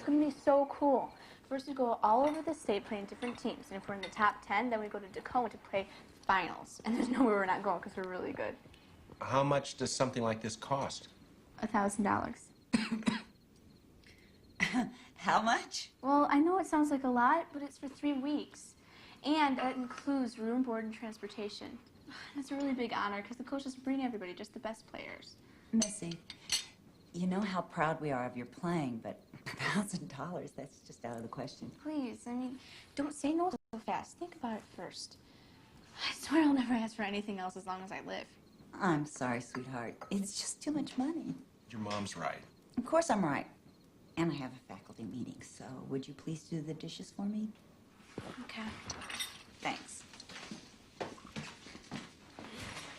it's going to be so cool. First, we go all over the state playing different teams. And if we're in the top 10, then we go to Tacoma to play finals. And there's nowhere we're not going because we're really good. How much does something like this cost? $1,000. How much? Well, I know it sounds like a lot, but it's for 3 weeks. And that includes room, board, and transportation. That's a really big honor because the coach doesn't bring everybody, just the best players. Missy, you know how proud we are of your playing, but $1,000, that's just out of the question. Please, I mean, don't say no so fast. Think about it first. I swear I'll never ask for anything else as long as I live. I'm sorry, sweetheart. It's just too much money. Your mom's right. Of course I'm right. And I have a faculty meeting, so would you please do the dishes for me? Okay. Thanks.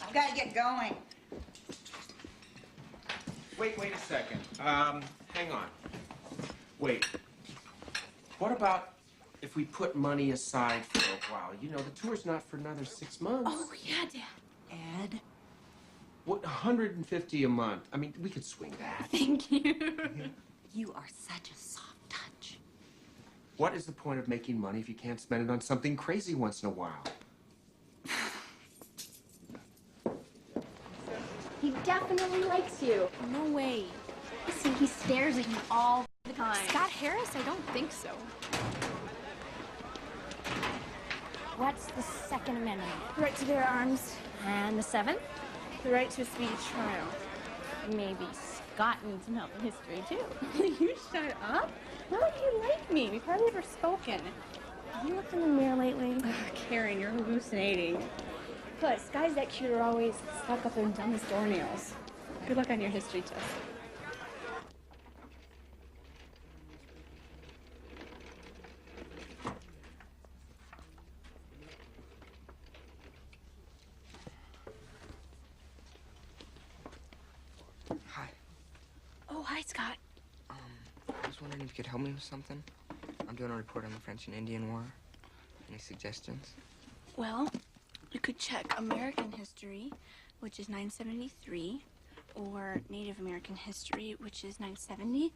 I've got to get going. Wait a second. Hang on. Wait. What about if we put money aside for a while? You know, the tour's not for another 6 months. Oh, yeah, Dad. Ed? What, $150 a month? I mean, we could swing that. Thank you. You are such a soft touch. What is the point of making money if you can't spend it on something crazy once in a while? He definitely likes you. No way. See, he stares at you all the time. Scott Harris? I don't think so. What's the Second Amendment? The right to bear arms. And the Seventh? The right to a speedy trial. Maybe Scott needs to know the history, too. You shut up. Why would he like me? We've hardly ever spoken. Have you looked in the mirror lately? Karen, you're hallucinating. Plus, guys that cute are always stuck up and done with doornails. Good luck on your history test. Hi. Oh, hi, Scott. I was wondering if you could help me with something. I'm doing a report on the French and Indian War. Any suggestions? Well, you could check American history, which is 973, or Native American history, which is 970,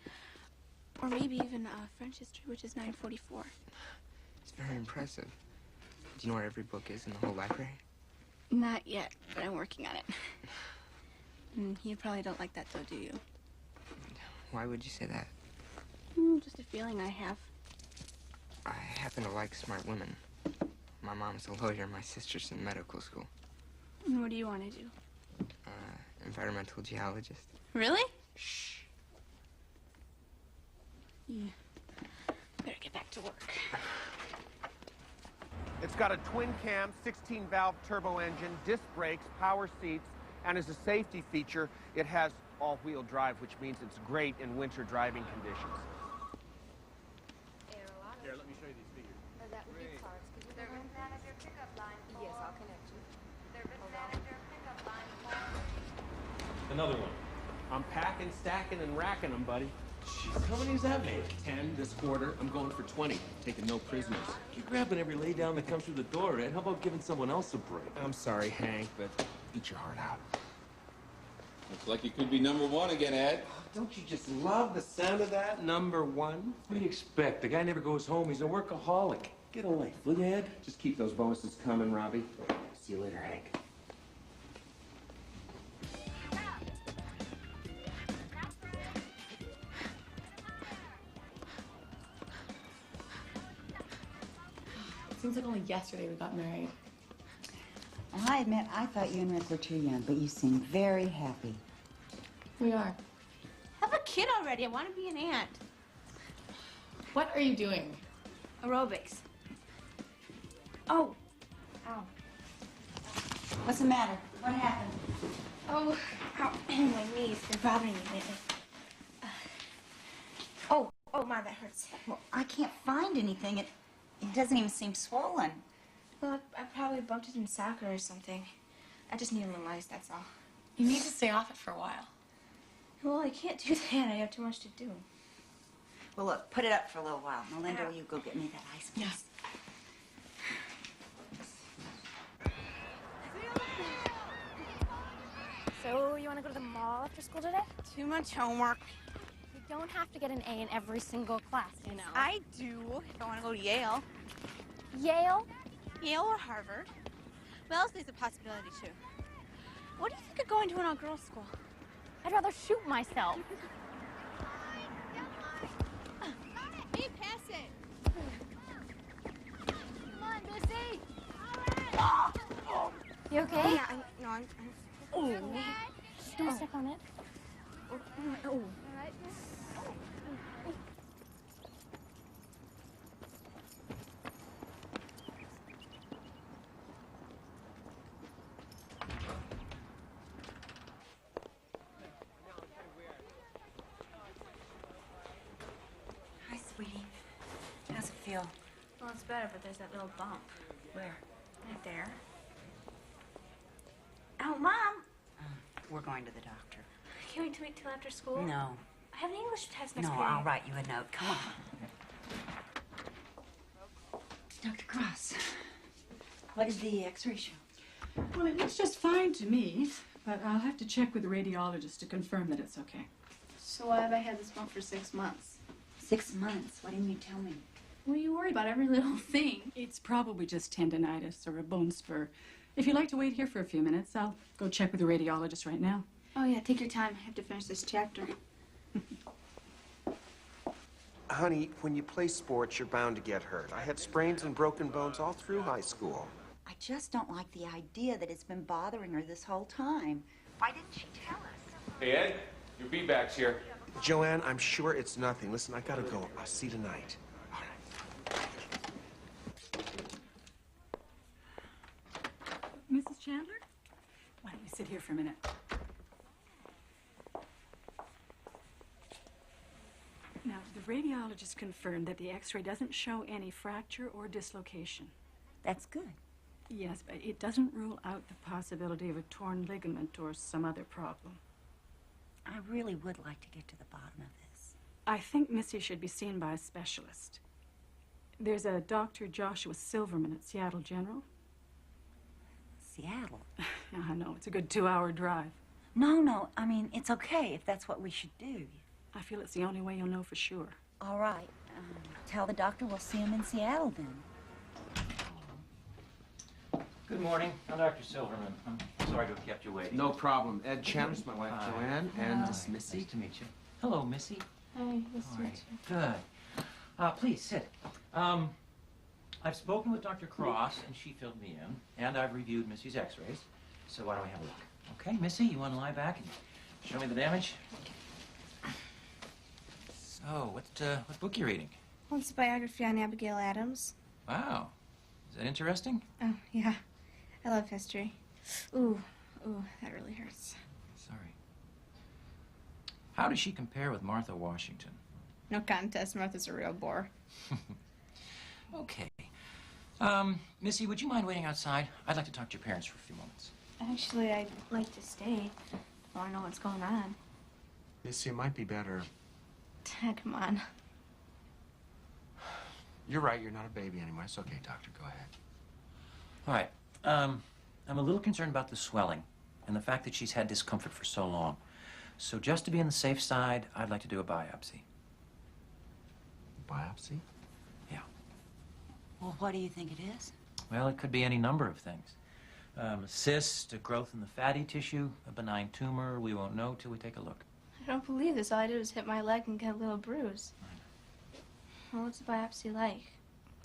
or maybe even French history, which is 944. It's very impressive. Do you know where every book is in the whole library? Not yet, but I'm working on it. You probably don't like that, though, do you? Why would you say that? Just a feeling I have. I happen to like smart women. My mom's a lawyer, my sister's in medical school. What do you want to do? Environmental geologist. Really? Shh. Yeah. Better get back to work. It's got a twin-cam, 16-valve turbo engine, disc brakes, power seats, and as a safety feature, it has all-wheel drive, which means it's great in winter driving conditions. Here, let me show you these figures. That would be parts. Service manager pickup line. Yes, I'll connect you. Service manager pickup line. Another one. I'm packing, stacking, and racking them, buddy. Jeez, how many does that make? 10 this quarter. I'm going for 20. Taking no prisoners. You're grabbing every lay down that comes through the door, Ed. How about giving someone else a break? I'm sorry, Hank, but eat your heart out. Looks like you could be #1 again, Ed. Don't you just love the sound of that? #1? What do you expect? The guy never goes home. He's a workaholic. Get a life, will you, Ed? Just keep those bonuses coming, Robbie. See you later, Hank. Seems like only yesterday we got married. And I admit, I thought you and Rick were too young, but you seem very happy. We are. Have a kid already. I want to be an aunt. What are you doing? Aerobics. Oh. Ow. What's the matter? What happened? Oh, ow. My knee's been bothering me lately. Oh, my, that hurts. Well, I can't find anything. It doesn't even seem swollen. Well, I probably bumped it in soccer or something. I just need a little ice, that's all. You need to stay off it for a while. Well, I can't do that. I have too much to do. Well, look, put it up for a little while. Melinda, will you go get me that ice, please? Yes. So, you want to go to the mall after school today? Too much homework. You don't have to get an A in every single class, you know. I do, if I want to go to Yale. Yale? Yale or Harvard. Wellesley's a possibility, too. What do you think of going to an all-girls school? I'd rather shoot myself. Hey, pass it. Come on, Missy. You okay? Yeah, I'm Oh. Don't step on it. Oh. Hi, sweetie. How's it feel? Well, it's better, but there's that little bump. Where? Right there. Oh, Mom! We're going to the doctor. Can't we wait till after school? No. I have an English test next No, period. I'll write you a note. Come on. Dr. Cross, what did the x-ray show? Well, it looks just fine to me, but I'll have to check with the radiologist to confirm that it's okay. So why have I had this bump for 6 months? 6 months? Why didn't you tell me? What are you worried about? Every little thing. It's probably just tendonitis or a bone spur. If you'd like to wait here for a few minutes, I'll go check with the radiologist right now. Oh, yeah, take your time. I have to finish this chapter. Honey, when you play sports, you're bound to get hurt. I had sprains and broken bones all through high school. I just don't like the idea that it's been bothering her this whole time. Why didn't she tell us? Hey, Ed, your feedback's here. Joanne, I'm sure it's nothing. Listen, I gotta go. I'll see you tonight. All right. Mrs. Chandler? Why don't you sit here for a minute? Now, the radiologist confirmed that the x-ray doesn't show any fracture or dislocation. That's good. Yes, but it doesn't rule out the possibility of a torn ligament or some other problem. I really would like to get to the bottom of this. I think Missy should be seen by a specialist. There's a Dr. Joshua Silverman at Seattle General. Seattle? I know, it's a good 2-hour drive. No, I mean, it's okay if that's what we should do. I feel it's the only way you'll know for sure. All right. Tell the doctor we'll see him in Seattle then. Good morning. I'm Dr. Silverman. I'm sorry to have kept you waiting. No problem. Ed Chandler's my wife, Joanne, and this is Missy. Nice to meet you. Hello, Missy. Hi, nice to meet you. Good. Please sit. I've spoken with Dr. Cross, and she filled me in, and I've reviewed Missy's x-rays. So why don't we have a look? Okay, Missy, you want to lie back and show me the damage? So, what book you reading? Well, it's a biography on Abigail Adams. Wow. Is that interesting? Oh, yeah. I love history. Ooh, that really hurts. Sorry. How does she compare with Martha Washington? No contest. Martha's a real bore. Okay. Missy, would you mind waiting outside? I'd like to talk to your parents for a few moments. Actually, I'd like to stay. I want to know what's going on. Missy, it might be better. Come on. You're right, you're not a baby anymore. It's okay, doctor, go ahead. All right. I'm a little concerned about the swelling and the fact that she's had discomfort for so long. So just to be on the safe side, I'd like to do a biopsy. Biopsy? Yeah. Well, what do you think it is? Well, it could be any number of things. A cyst, a growth in the fatty tissue, a benign tumor. We won't know till we take a look. I don't believe this. All I did was hit my leg and get a little bruise. Well, what's the biopsy like?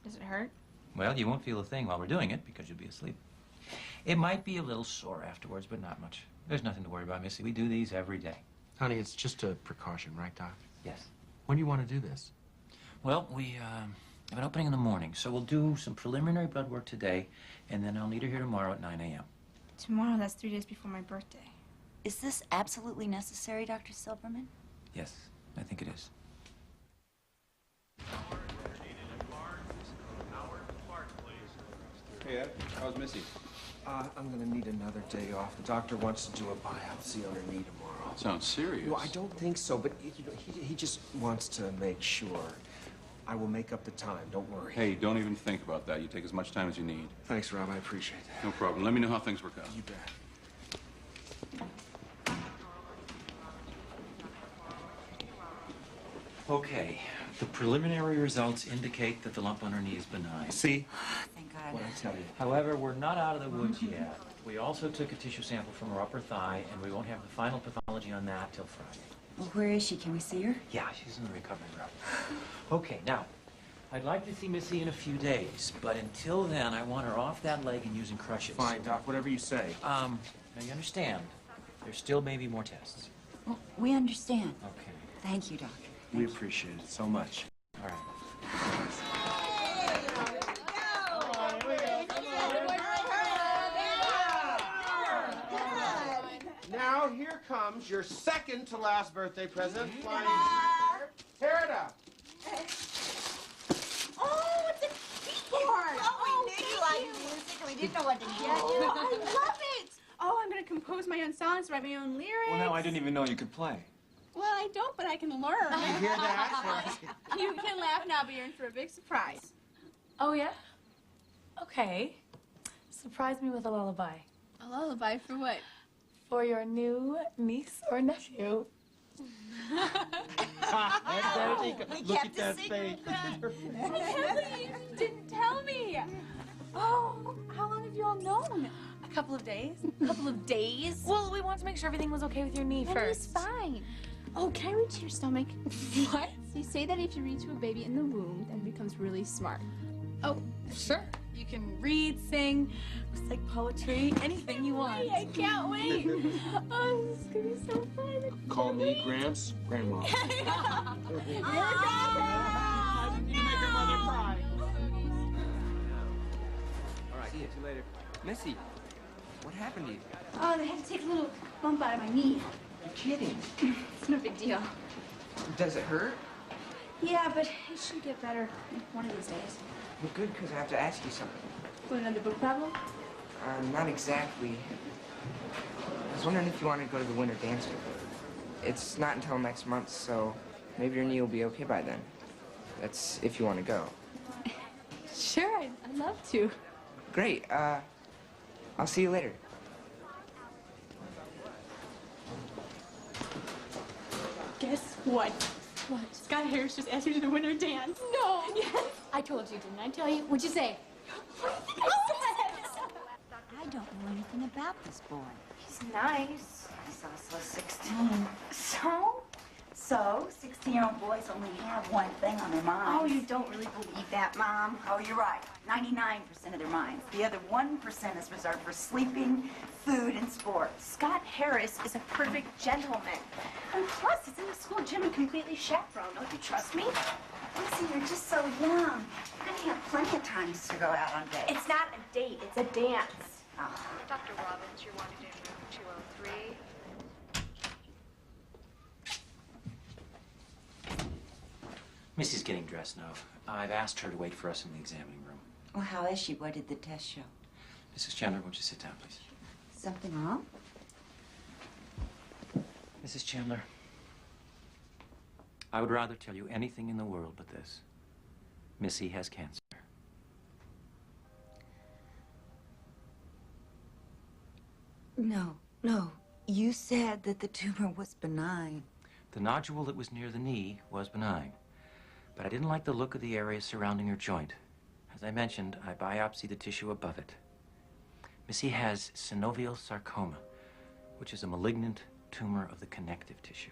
Does it hurt? Well, you won't feel a thing while we're doing it because you'll be asleep. It might be a little sore afterwards, but not much. There's nothing to worry about, Missy. We do these every day. Honey, it's just a precaution, right, Doc? Yes. When do you want to do this? Well, we have an opening in the morning, so we'll do some preliminary blood work today, and then I'll meet her here tomorrow at 9 a.m. Tomorrow, that's 3 days before my birthday. Is this absolutely necessary, Dr. Silverman? Yes, I think it is. Hey, Ed, how's Missy? I'm gonna need another day off. The doctor wants to do a biopsy on her knee tomorrow. Sounds serious. Well, I don't think so, but he just wants to make sure. I will make up the time, don't worry. Hey, don't even think about that. You take as much time as you need. Thanks, Rob, I appreciate that. No problem. Let me know how things work out. You bet. Okay, the preliminary results indicate that the lump on her knee is benign. See? Thank God. What I tell you. However, we're not out of the woods yet. We also took a tissue sample from her upper thigh, and we won't have the final pathology on that till Friday. Well, where is she? Can we see her? Yeah, she's in the recovery room. Okay, now, I'd like to see Missy in a few days, but until then, I want her off that leg and using crutches. Fine, Doc, whatever you say. Now you understand, there still may be more tests. Well, we understand. Okay. Thank you, Doctor. We appreciate it so much. All right. Now here comes your second to last birthday present. Flying. Tear it up. Oh, it's a keyboard! Oh, we knew you liked music and we didn't know what to get you. Oh, I love it! Oh, I'm gonna compose my own songs, write my own lyrics. Well, no, I didn't even know you could play. Well, I don't, but I can learn. You hear that? You can laugh now, but you're in for a big surprise. Oh, yeah? Okay. Surprise me with a lullaby. A lullaby for what? For your new niece or nephew. We kept a secret. I can't believe you didn't tell me. Oh, how long have you all known? A couple of days. A couple of days? Well, we wanted to make sure everything was okay with your knee That first. is fine. Oh, can I read to your stomach? What? You say that if you read to a baby in the womb, then it becomes really smart. Oh, sure. You can read, sing, recite poetry, anything you want. I can't wait. Oh, this is gonna be so fun. Call me Gramps, Grandma. You make your mother cry. All right, see you later. Missy, what happened to you? Oh, they had to take a little bump out of my knee. You're kidding. It's no big deal. Does it hurt? Yeah, but it should get better one of these days. Well, good, because I have to ask you something. What, another book problem? Not exactly. I was wondering if you wanted to go to the winter dance with me. It's not until next month, so maybe your knee will be okay by then. That's if you want to go. Sure, I'd love to. Great. I'll see you later. Guess what? What? Scott Harris just asked me to the winter dance. No. Yes. I told you, didn't I tell you? What'd you say? I don't know anything about this boy. He's nice. He's also 16. So, 16-year-old boys only have one thing on their minds. Oh, you don't really believe that, Mom. Oh, you're right. 99% of their minds. The other 1% is reserved for sleeping, food, and sports. Scott Harris is a perfect gentleman. And plus, he's in the school gym and completely chaperoned. Don't you trust me? Listen, you're just so young. You're gonna have plenty of times to go out on dates. It's not a date, it's a dance. Oh. Dr. Robbins, you're wanted in room 203. Missy's getting dressed now. I've asked her to wait for us in the examining room. Well, how is she? What did the test show? Mrs. Chandler, won't you sit down, please? Something wrong? Mrs. Chandler, I would rather tell you anything in the world but this. Missy has cancer. No. You said that the tumor was benign. The nodule that was near the knee was benign, but I didn't like the look of the area surrounding her joint. As I mentioned, I biopsied the tissue above it. Missy has synovial sarcoma, which is a malignant tumor of the connective tissue.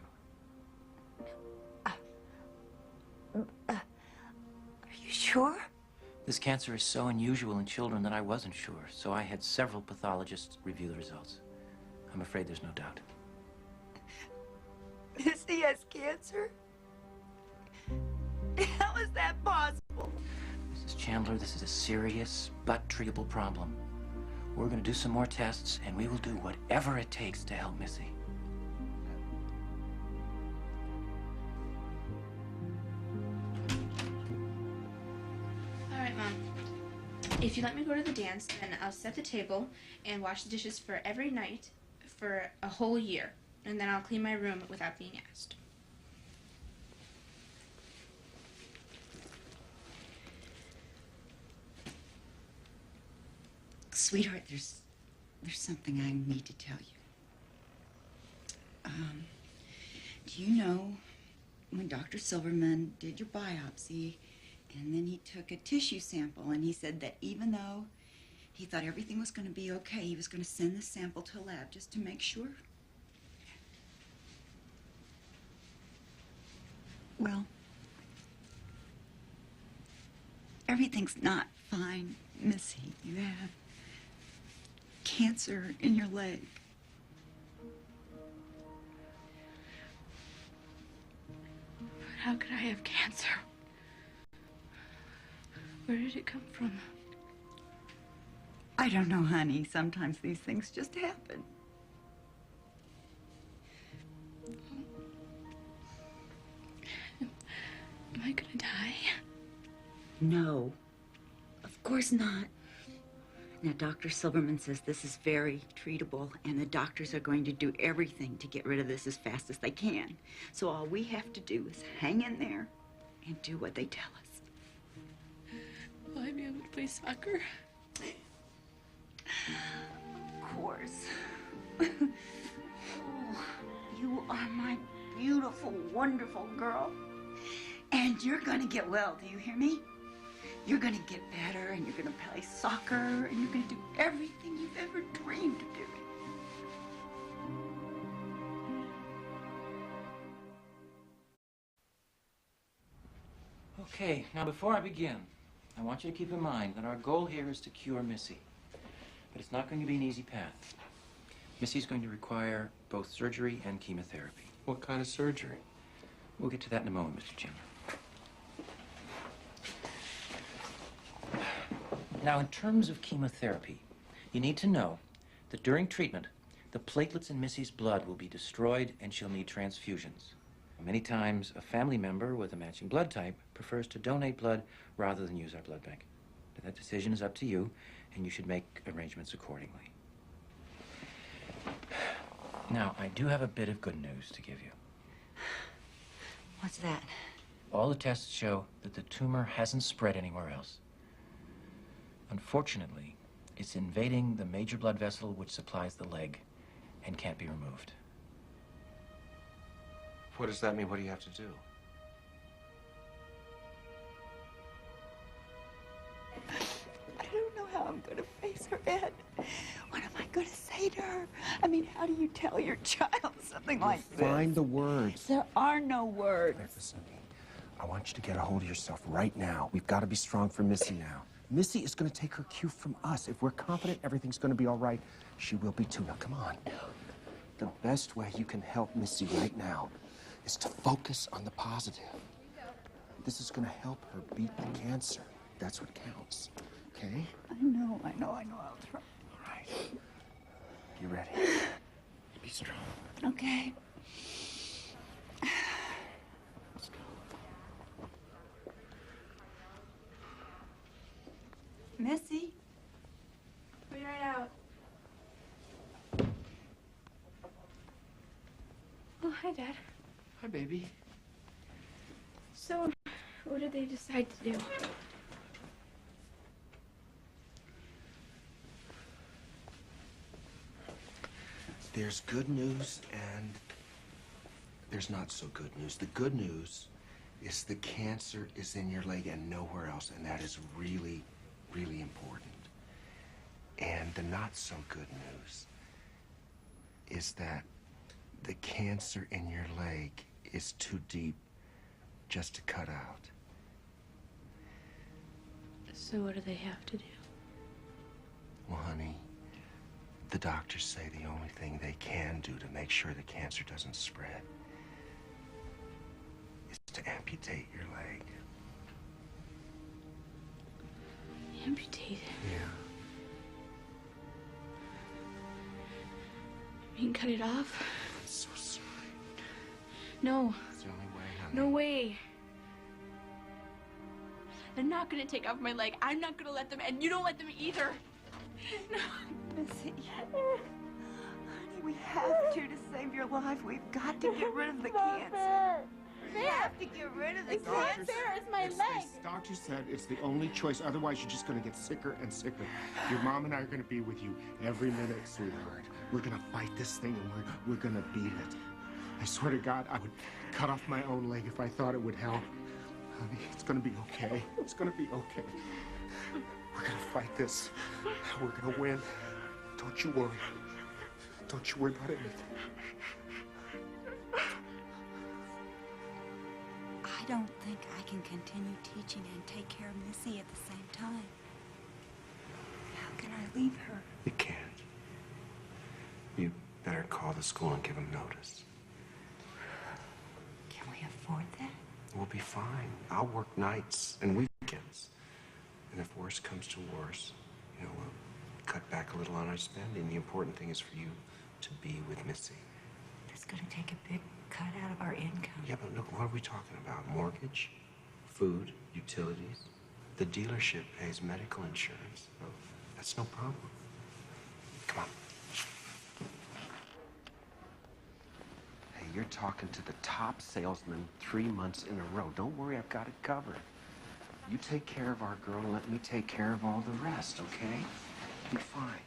Are you sure? This cancer is so unusual in children that I wasn't sure, so I had several pathologists review the results. I'm afraid there's no doubt. Missy has cancer? How is that possible? Mrs. Chandler, this is a serious but treatable problem. We're going to do some more tests, and we will do whatever it takes to help Missy. All right, Mom. If you let me go to the dance, then I'll set the table and wash the dishes for every night for a whole year. And then I'll clean my room without being asked. Sweetheart, there's something I need to tell you. Do you know when Dr. Silverman did your biopsy, and then he took a tissue sample, and he said that even though he thought everything was going to be okay, he was going to send the sample to a lab just to make sure. Well, everything's not fine, Missy. You have cancer in your leg. How could I have cancer? Where did it come from? I don't know, honey. Sometimes these things just happen. Am I gonna die? No, of course not. Now, Dr. Silverman says this is very treatable, and the doctors are going to do everything to get rid of this as fast as they can. So all we have to do is hang in there and do what they tell us. Will I be able to play soccer? Of course. Oh, you are my beautiful, wonderful girl. And you're gonna get well, do you hear me? You're gonna get better, and you're gonna play soccer, and you're gonna do everything you've ever dreamed of doing. Okay, now before I begin, I want you to keep in mind that our goal here is to cure Missy. But it's not going to be an easy path. Missy's going to require both surgery and chemotherapy. What kind of surgery? We'll get to that in a moment, Mr. Chandler. Now, in terms of chemotherapy, you need to know that during treatment, the platelets in Missy's blood will be destroyed and she'll need transfusions. Many times, a family member with a matching blood type prefers to donate blood rather than use our blood bank. But that decision is up to you, and you should make arrangements accordingly. Now, I do have a bit of good news to give you. What's that? All the tests show that the tumor hasn't spread anywhere else. Unfortunately, it's invading the major blood vessel which supplies the leg and can't be removed. What does that mean? What do you have to do? I don't know how I'm gonna face her, Ed. What am I gonna say to her? I mean, how do you tell your child something like this? Find the words. There are no words. Listen to me. I want you to get a hold of yourself right now. We've got to be strong for Missy now. Missy is going to take her cue from us. If we're confident everything's going to be all right, she will be too. Now, come on. The best way you can help Missy right now is to focus on the positive. This is going to help her beat the cancer. That's what counts, okay? I know. I'll try. All right. You ready? Be strong. Okay. Let's go. Missy? Be right out. Oh, hi, Dad. Hi, baby. So, what did they decide to do? There's good news and there's not so good news. The good news is the cancer is in your leg and nowhere else, and that is really, really important. And the not so good news is that the cancer in your leg is too deep just to cut out. So what do they have to do? Well, honey, the doctors say the only thing they can do to make sure the cancer doesn't spread is to amputate your leg. Amputate? Yeah. You mean cut it off? I'm so sorry. No. It's the only way, honey. No way. They're not gonna take off my leg. I'm not gonna let them, and you don't let them either. No. Missy. Honey, we have to save your life. We've got to get rid of the cancer. We have to get rid of the cancer. It's my leg. Doctor said it's the only choice. Otherwise, you're just going to get sicker and sicker. Your mom and I are going to be with you every minute, sweetheart. We're going to fight this thing, and we're going to beat it. I swear to God, I would cut off my own leg if I thought it would help. Honey, it's gonna be okay. It's gonna be okay. We're gonna fight this. We're gonna win. Don't you worry. Don't you worry about anything. I don't think I can continue teaching and take care of Missy at the same time. How can I leave her? You can't. You better call the school and give them notice. Can we afford that? We'll be fine. I'll work nights and weekends. And if worse comes to worse, you know, we'll cut back a little on our spending. The important thing is for you to be with Missy. That's gonna take a big cut out of our income. Yeah, but look, what are we talking about? Mortgage, food, utilities. The dealership pays medical insurance. So that's no problem. Come on. Hey, you're talking to the top salesman 3 months in a row. Don't worry, I've got it covered. You take care of our girl and let me take care of all the rest, okay? Be fine.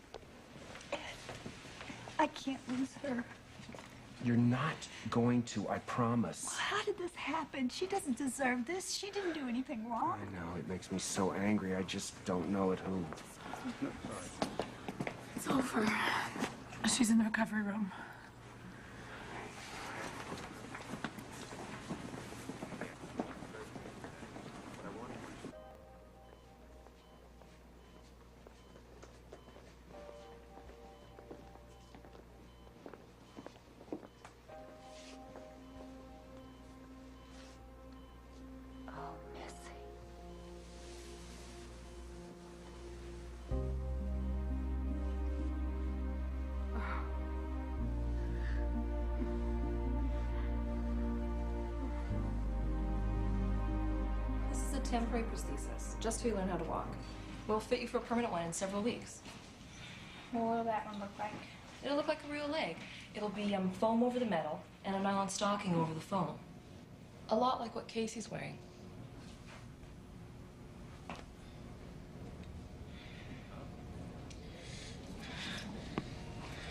I can't lose her. You're not going to, I promise. Well, how did this happen? She doesn't deserve this. She didn't do anything wrong. I know, it makes me so angry. I just don't know at who. It's over. She's in the recovery room. Temporary prosthesis, just till you learn how to walk. We'll fit you for a permanent one in several weeks. Well, what will that one look like? It'll look like a real leg. It'll be foam over the metal and a nylon stocking over the foam. A lot like what Casey's wearing.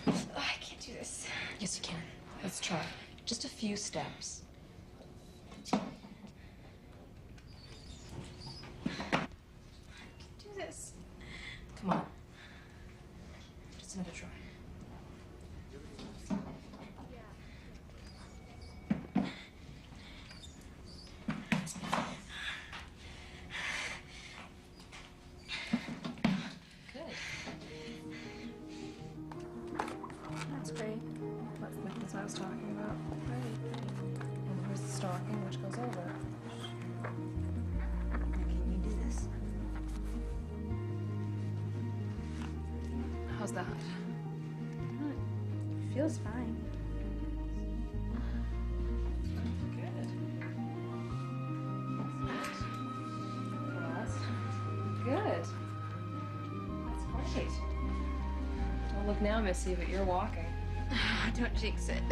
Oh, I can't do this. Yes, you can. Let's try. Just a few steps. Come on. Just another try. Good. That's great. That's what I was talking about. Right. And here's the stocking, which goes over. Can you do this? How's that? It feels fine. Good. That's good. That's great. Don't look now, Missy, but you're walking. Don't jinx it.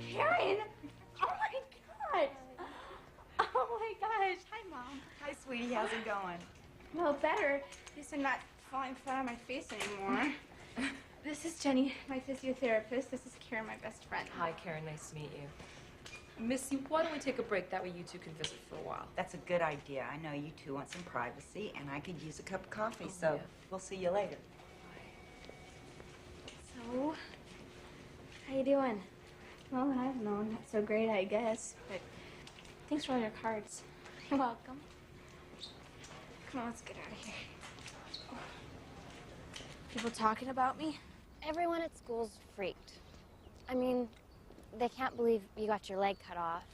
Karen! Oh my God! Oh my gosh! Hi, Mom. Hi, sweetie. How's it going? Well, better. At least I'm not falling flat on my face anymore. This is Jenny, my physiotherapist. This is Karen, my best friend. Hi, Karen. Nice to meet you. Missy, why don't we take a break? That way you two can visit for a while. That's a good idea. I know you two want some privacy, and I could use a cup of coffee, so yeah. We'll see you later. So, how you doing? Well, I don't know. Not so great, I guess. But thanks for all your cards. You're welcome. Come on, let's get out of here. People talking about me? Everyone at school's freaked. I mean, they can't believe you got your leg cut off.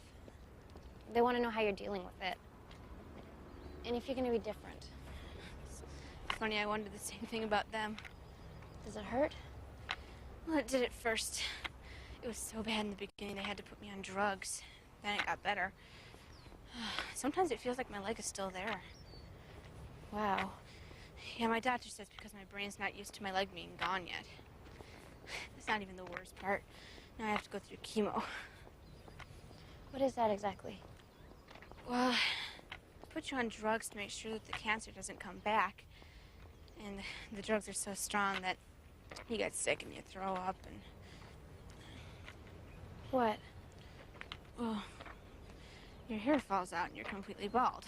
They want to know how you're dealing with it. And if you're going to be different. It's funny, I wondered the same thing about them. Does it hurt? Well, it did at first. It was so bad in the beginning, they had to put me on drugs. Then it got better. Sometimes it feels like my leg is still there. Wow. Yeah, my doctor says because my brain's not used to my leg being gone yet. That's not even the worst part. Now I have to go through chemo. What is that exactly? Well, they put you on drugs to make sure that the cancer doesn't come back. And the drugs are so strong that you get sick and you throw up and... What? Well, your hair falls out and you're completely bald.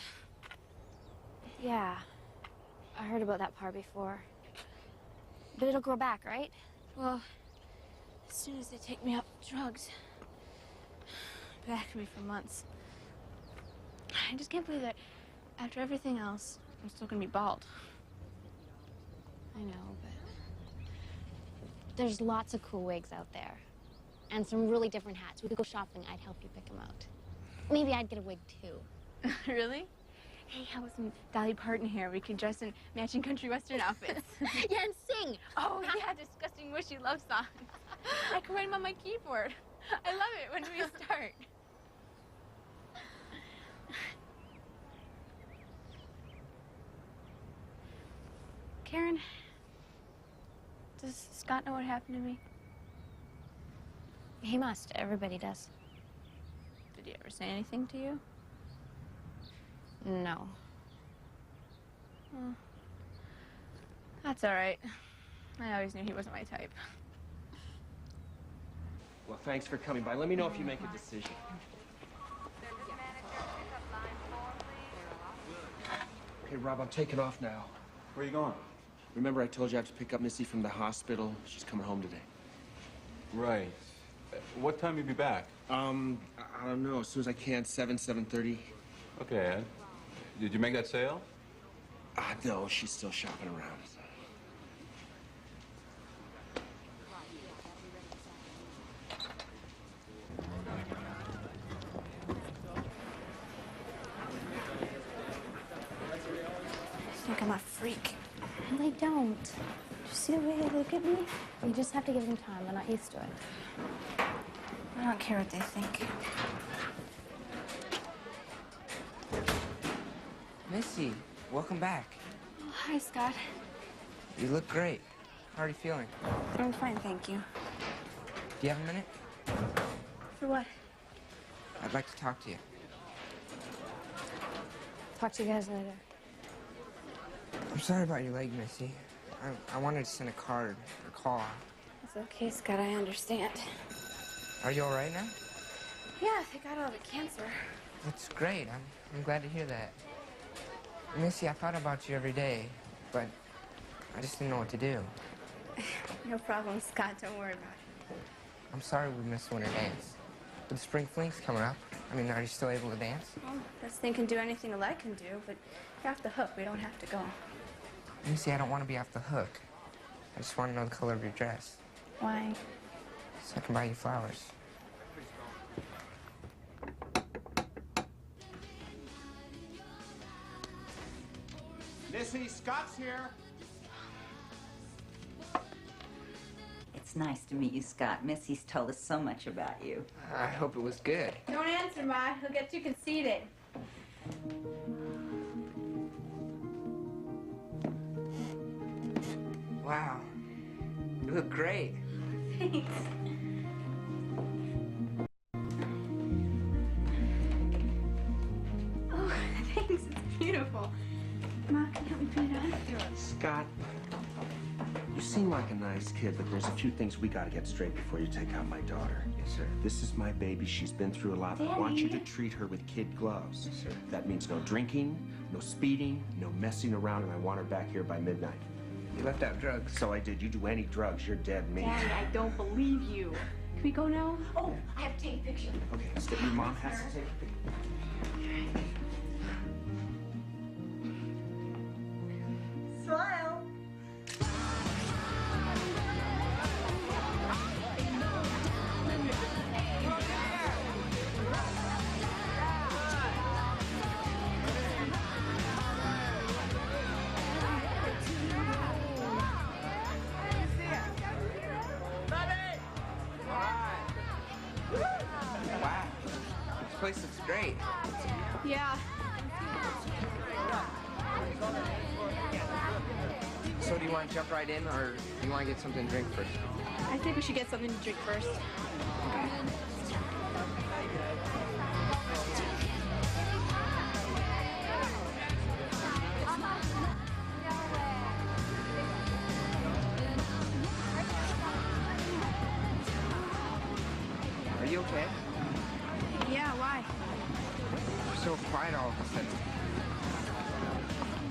Yeah. I heard about that part before. But it'll grow back, right? Well, as soon as they take me off drugs, back me for months. I just can't believe that after everything else, I'm still gonna be bald. I know, but there's lots of cool wigs out there. And some really different hats. We could go shopping. I'd help you pick them out. Maybe I'd get a wig, too. Really? Hey, how about some Dolly Parton hair? We could dress in matching country western outfits. Yeah, and sing. Oh, yeah, disgusting wishy love songs. I can write them on my keyboard. I love it when we start. Karen, does Scott know what happened to me? He must. Everybody does. Did he ever say anything to you? No. Well, that's all right. I always knew he wasn't my type. Well, thanks for coming by. Let me know if you make a decision. Okay, Rob, I'm taking off now. Where are you going? Remember I told you I have to pick up Missy from the hospital? She's coming home today. Right. What time will you be back? I don't know. As soon as I can, 7:30. Okay, Ed. Did you make that sale? No, she's still shopping around. I think I'm a freak. They don't. Do you see the way they look at me? You just have to give them time. They're not used to it. I don't care what they think. Missy, welcome back. Oh, hi, Scott. You look great. How are you feeling? I'm fine, thank you. Do you have a minute? For what? I'd like to talk to you. Talk to you guys later. I'm sorry about your leg, Missy. I wanted to send a card or call. It's okay, Scott, I understand. Are you all right now? Yeah, they got all the cancer. That's great. I'm glad to hear that. Missy, I thought about you every day, but I just didn't know what to do. No problem, Scott, don't worry about it. I'm sorry we missed Winter Dance. But the Spring Fling's coming up. I mean, are you still able to dance? Well, this thing can do anything a leg can do, but you're off the hook. We don't have to go. Missy, I don't want to be off the hook. I just want to know the color of your dress, Why? so I can buy you flowers. Missy, Scott's here. It's nice to meet you, Scott. Missy's told us so much about you. I hope it was good. Don't answer, Ma. He'll get too conceited. Wow. You look great. Thanks. Oh, thanks. It's beautiful. Ma, can you help me put it on? Scott, you seem like a nice kid, but there's a few things we gotta get straight before you take out my daughter. Yes, sir. This is my baby. She's been through a lot. I want you to treat her with kid gloves. Yes, sir. That means no drinking, no speeding, no messing around, and I want her back here by midnight. You left out drugs. So I did. You do any drugs, you're dead meat. Daddy, I don't believe you. Can we go now? Oh, I have to take a picture. Okay, let's get your mom has to take a picture. Smile. Wow. This place looks great. Yeah. So do you want to jump right in, or do you want to get something to drink first? I think we should get something to drink first. You okay? Yeah, why? You're so quiet all of a sudden.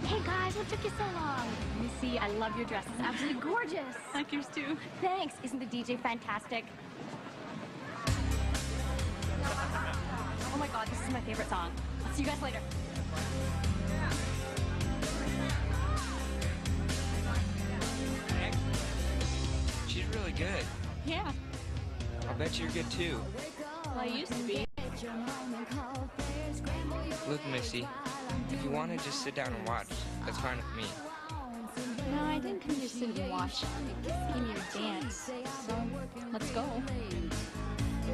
Hey guys, what took you so long? Missy, I love your dress. It's absolutely gorgeous. Like yours too. Thanks. Isn't the DJ fantastic? Oh my god, this is my favorite song. I'll see you guys later. She's really good. Yeah. I'll bet you're good too. Well, I used to be. Look, Missy, if you want to just sit down and watch, that's fine with me. No, I didn't come here to sit and watch. I came here to dance. So, let's go.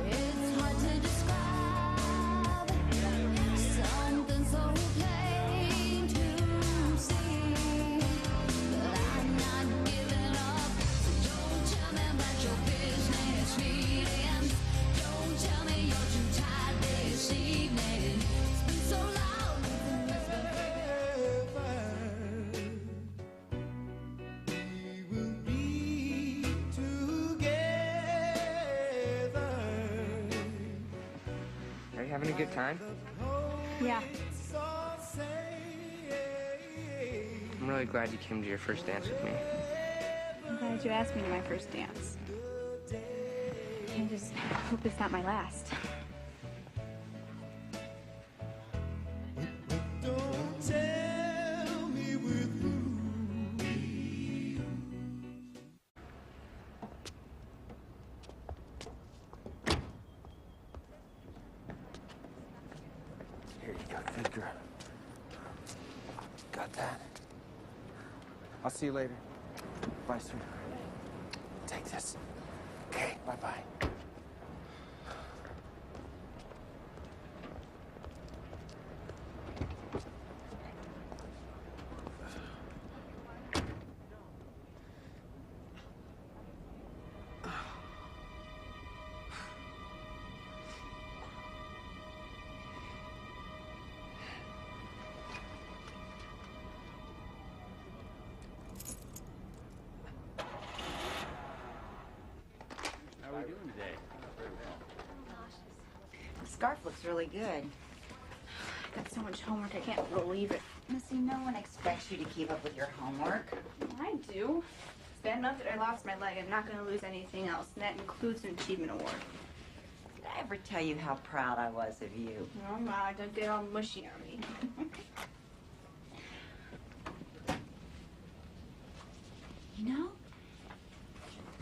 It's hard to describe something so plain to see, but I'm not giving up. So don't tell me about your business meetings. Don't tell me you're too tired this evening. It's been so long. Are you having a good time? Yeah. I'm really glad you came to your first dance with me. I'm glad you asked me to my first dance. I just hope it's not my last. Here you go, good girl. Got that? I'll see you later. Bye, sweetheart. Take this. Okay, bye-bye. How are we doing today? The scarf looks really good. I've got so much homework, I can't believe it. Missy, no one expects you to keep up with your homework. I do. It's bad enough that I lost my leg. I'm not going to lose anything else, and that includes an achievement award. Did I ever tell you how proud I was of you? Oh, my, don't get all mushy on me. You know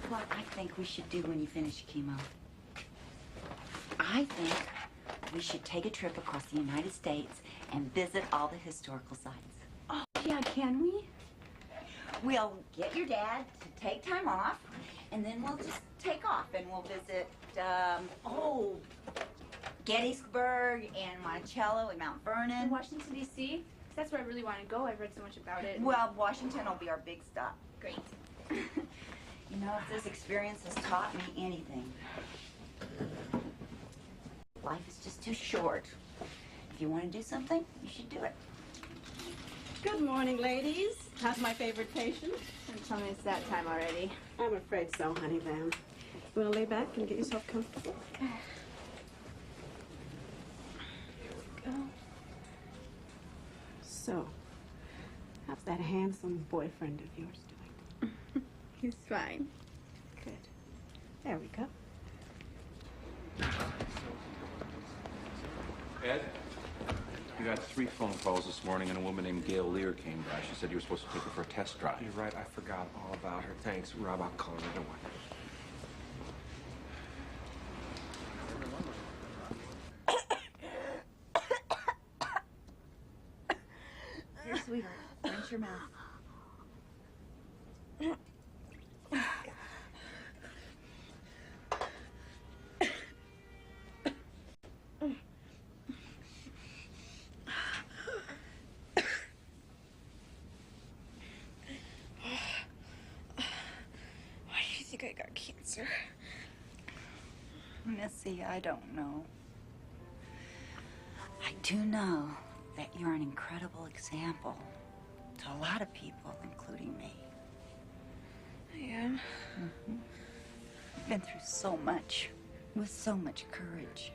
what I think we should do when you finish chemo? I think we should take a trip across the United States and visit all the historical sites. Oh, yeah, can we? We'll get your dad to take time off, and then we'll just take off and we'll visit, Gettysburg and Monticello and Mount Vernon. In Washington, D.C.? That's where I really want to go. I've read so much about it. Well, Washington will be our big stop. Great. You know, if this experience has taught me anything, life is just too short. If you want to do something, you should do it. Good morning, ladies. How's my favorite patient? Don't tell me it's that time already. I'm afraid so, honey lamb. You want to lay back and get yourself comfortable? Here we go. So, how's that handsome boyfriend of yours doing? He's fine. Good. There we go. Ed, you got 3 phone calls this morning, and a woman named Gail Lear came by. She said you were supposed to take her for a test drive. You're right, I forgot all about her. Thanks, Rob. I'll call her right away. Here, sweetheart, rinse your mouth. Why do you think I got cancer? Missy, I don't know. I do know that you're an incredible example to a lot of people, including me. I am. You've been through so much. with so much courage.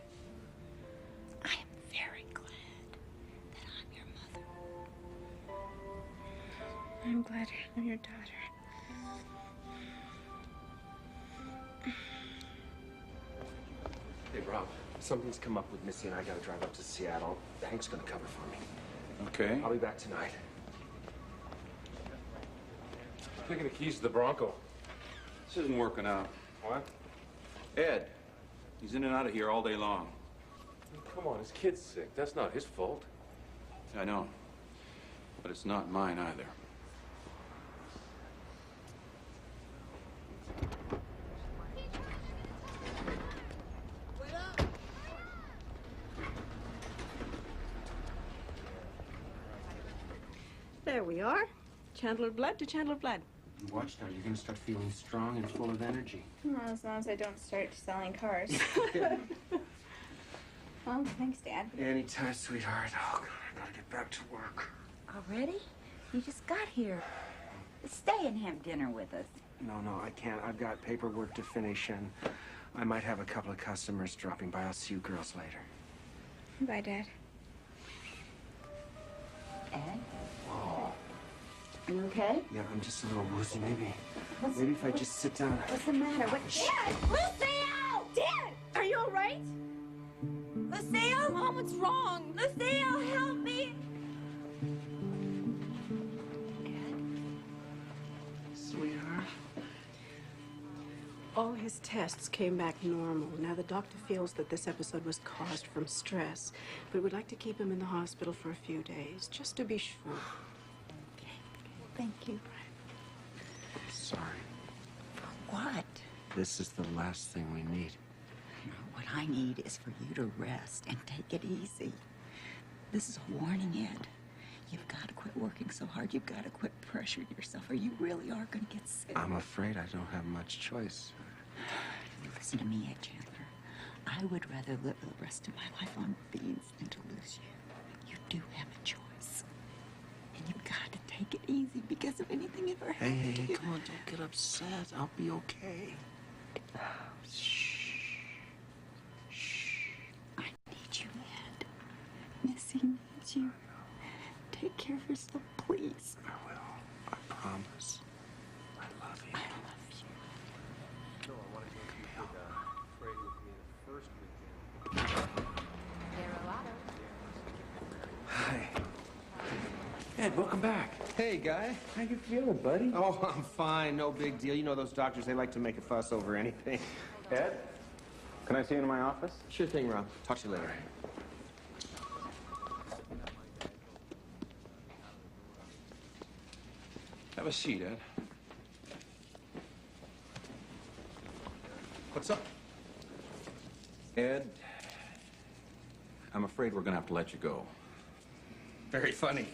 I am very glad that I'm your mother. I'm glad I'm your daughter. Hey, Rob, something's come up with Missy and I gotta drive up to Seattle. Hank's gonna cover for me. Okay. I'll be back tonight. Taking the keys to the Bronco. This isn't working out. What? Ed, he's in and out of here all day long. Come on, his kid's sick. That's not his fault. I know, but it's not mine either. There we are. Chandler blood to Chandler blood. Watch now, you're gonna start feeling strong and full of energy. Well, as long as I don't start selling cars. Well, thanks, Dad. Anytime, sweetheart. Oh, God, I gotta get back to work. Already? You just got here. Stay and have dinner with us. No, I can't. I've got paperwork to finish, and I might have a couple of customers dropping by. I'll see you girls later. Bye, Dad. Ed? Oh. You okay? Yeah, I'm just a little woozy. Maybe if I just sit down. What's the matter? What? Dad! Lucille! Dad! Are you all right? Lucille? Mom, what's wrong? Lucille, help me! Sweetheart. All his tests came back normal. Now, the doctor feels that this episode was caused from stress, but would like to keep him in the hospital for a few days, just to be sure. Thank you. Sorry. What? This is the last thing we need. No, what I need is for you to rest and take it easy. This is a warning, Ed. You've got to quit working so hard. You've got to quit pressuring yourself, or you really are going to get sick. I'm afraid I don't have much choice. Listen to me, Ed Chandler. I would rather live the rest of my life on beans than to lose you. You do have a choice. And you've got to take it easy because if anything ever happens to you... Come on, don't get upset. I'll be okay. Shh. Shh. I need you, Ed. Missy needs you. Take care of yourself, please. I will. I promise. I love you. I love you. No, I wanted to know if you could trade with me the first weekend. Hi. Ed, welcome back. Hey, guy. How you feeling, buddy? Oh, I'm fine. No big deal. You know those doctors, they like to make a fuss over anything. Ed, can I see you in my office? Sure thing, Rob. Talk to you later. Have a seat, Ed. What's up? Ed, I'm afraid we're gonna have to let you go. Very funny.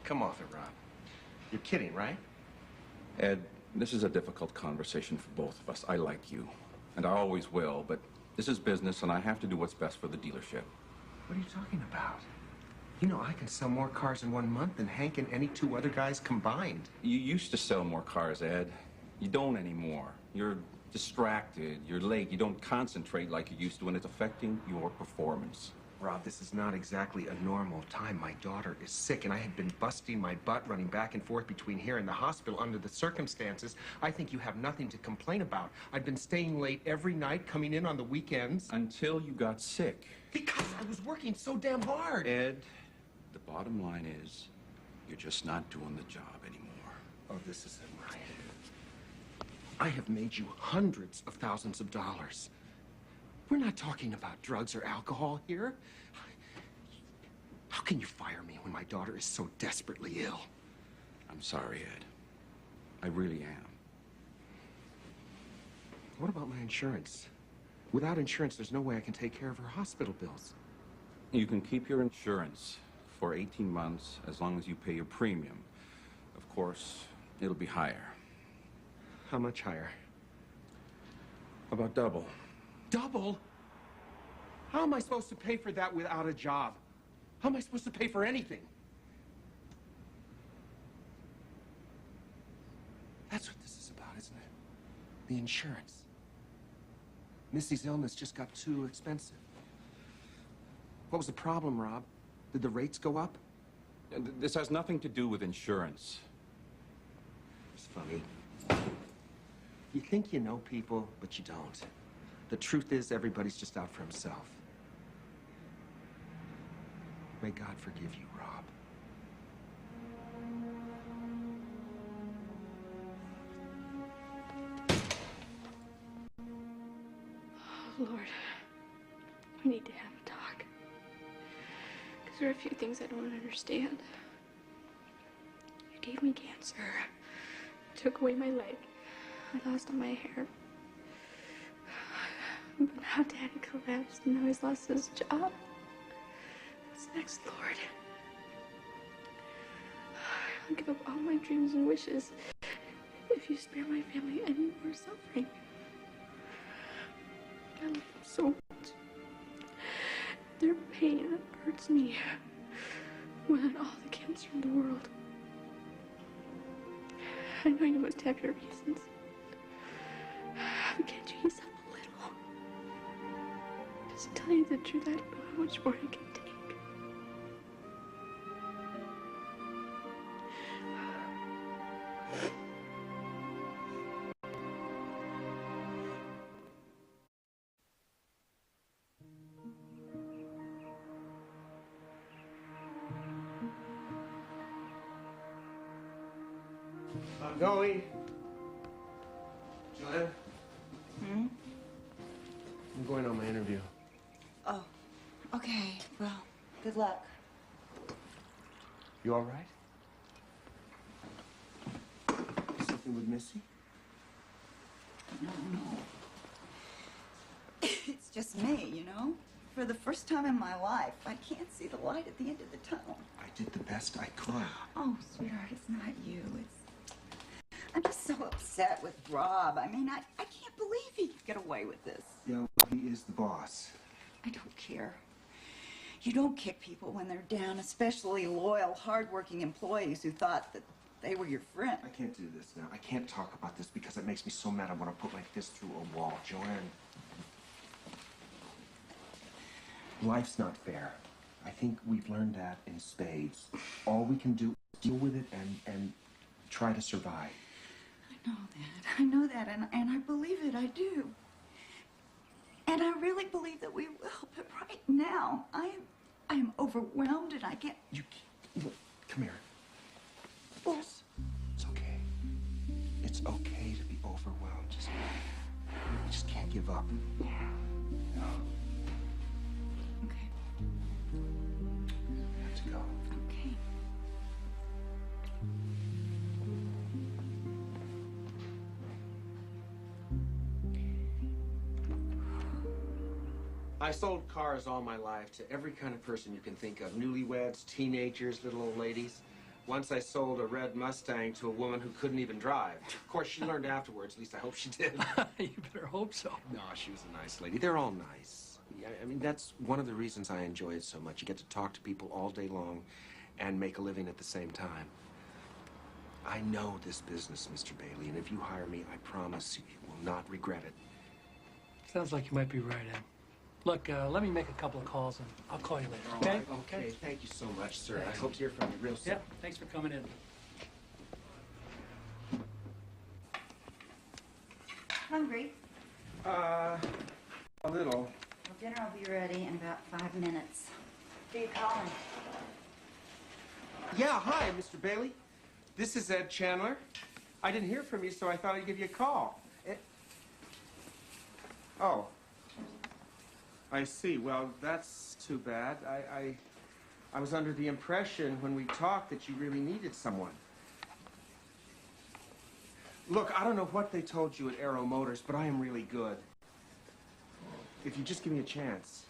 Come off it, Rob. You're kidding, right? Ed, this is a difficult conversation for both of us. I like you, and I always will, but this is business, and I have to do what's best for the dealership. What are you talking about? You know, I can sell more cars in 1 month than Hank and any 2 other guys combined. You used to sell more cars, Ed. You don't anymore. You're distracted, you're late, you don't concentrate like you used to, and it's affecting your performance. Rob, this is not exactly a normal time. My daughter is sick, and I had been busting my butt running back and forth between here and the hospital under the circumstances. I think you have nothing to complain about. I've been staying late every night, coming in on the weekends. Until you got sick. Because I was working so damn hard. Ed, the bottom line is, you're just not doing the job anymore. Oh, this isn't right. I have made you hundreds of thousands of dollars. We're not talking about drugs or alcohol here. How can you fire me when my daughter is so desperately ill? I'm sorry, Ed. I really am. What about my insurance? Without insurance, there's no way I can take care of her hospital bills. You can keep your insurance for 18 months as long as you pay your premium. Of course, it'll be higher. How much higher? About double. Double? How am I supposed to pay for that without a job? How am I supposed to pay for anything? That's what this is about, isn't it? The insurance. Missy's illness just got too expensive. What was the problem, Rob? Did the rates go up? This has nothing to do with insurance. It's funny. You think you know people, but you don't. The truth is, everybody's just out for himself. May God forgive you, Rob. Oh, Lord. We need to have a talk. Because there are a few things I don't understand. You gave me cancer. You took away my leg. I lost all my hair. But now Daddy collapsed and now he's lost his job. What's next, Lord? I'll give up all my dreams and wishes if you spare my family any more suffering. I love them so much. Their pain hurts me more than all the cancer in the world. I know you must have your reasons. But can't you ease up a little? Just tell you the truth, I don't know how much more I can take. I'm going. Joanne? Hmm? I'm going on my interview. Oh, okay. Well, good luck. You all right? Something with Missy? No. It's just me, you know? For the first time in my life, I can't see the light at the end of the tunnel. I did the best I could. Oh, sweetheart, it's not you. I'm just so upset with Rob. I mean, I can't believe he could get away with this. Yeah, he is the boss. I don't care. You don't kick people when they're down, especially loyal, hardworking employees who thought that they were your friend. I can't do this now. I can't talk about this because it makes me so mad I want to put my fist through a wall. Joanne. Life's not fair. I think we've learned that in spades. All we can do is deal with it and try to survive. I know that, and I believe it, I do. And I really believe that we will, but right now, I am overwhelmed and I can't... Look, come here. Yes, it's okay. It's okay to be overwhelmed. You just can't give up. No. Okay. I have to go. Okay. I sold cars all my life to every kind of person you can think of. Newlyweds, teenagers, little old ladies. Once I sold a red Mustang to a woman who couldn't even drive. Of course, she learned afterwards. At least I hope she did. You better hope so. No, she was a nice lady. They're all nice. I mean, that's one of the reasons I enjoy it so much. You get to talk to people all day long and make a living at the same time. I know this business, Mr. Bailey, and if you hire me, I promise you will not regret it. Sounds like you might be right, Ed. Look, let me make a couple of calls and I'll call you later, okay? Okay, thank you so much, sir. Thanks. I hope to hear from you real soon. Yeah, thanks for coming in. Hungry? A little. Well, dinner will be ready in about 5 minutes. Who you calling? Yeah, hi, Mr. Bailey. This is Ed Chandler. I didn't hear from you, so I thought I'd give you a call. Oh. I see. Well, that's too bad. I was under the impression when we talked that you really needed someone. Look, I don't know what they told you at Aero Motors, but I am really good. If you just give me a chance.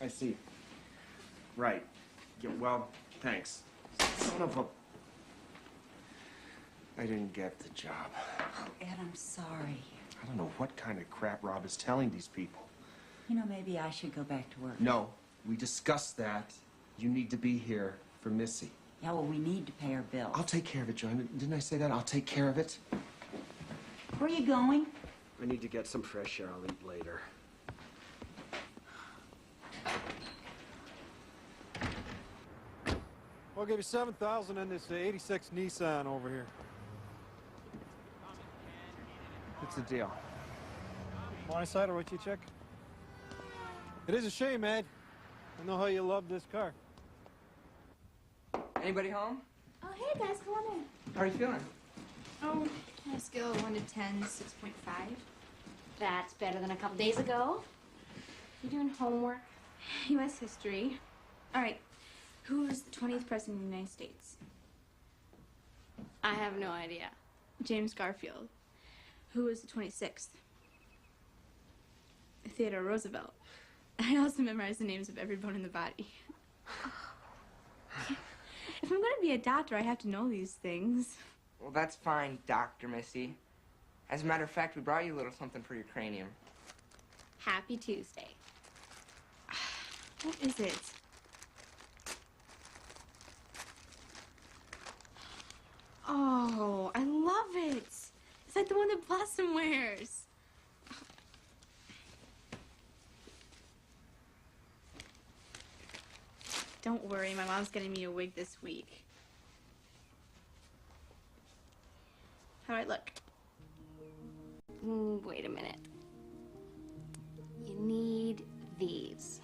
I see. Right. Yeah, well, thanks. Son of a... I didn't get the job. Oh, Ed, I'm sorry. I don't know what kind of crap Rob is telling these people. You know, maybe I should go back to work. No, we discussed that. You need to be here for Missy. Yeah, well, we need to pay our bills. I'll take care of it, Joanne. Didn't I say that? I'll take care of it. Where are you going? I need to get some fresh air. I'll eat later. I'll give you 7,000 in this 86 Nissan over here. What's the deal? My side or what you check? It is a shame, Ed. I know how you love this car. Anybody home? Oh, hey guys, come on in. How are you feeling? Oh, on a scale of 1 to 10, 6.5. That's better than a couple days ago. You doing homework? U.S. history. All right. Who was the 20th president of the United States? I have no idea. James Garfield. Who was the 26th? Theodore Roosevelt. I also memorized the names of every bone in the body. If I'm going to be a doctor, I have to know these things. Well, that's fine, Dr. Missy. As a matter of fact, we brought you a little something for your cranium. Happy Tuesday. What is it? Oh, I love it. It's like the one that Blossom wears. Don't worry, my mom's getting me a wig this week. How do I look? Wait a minute. You need these.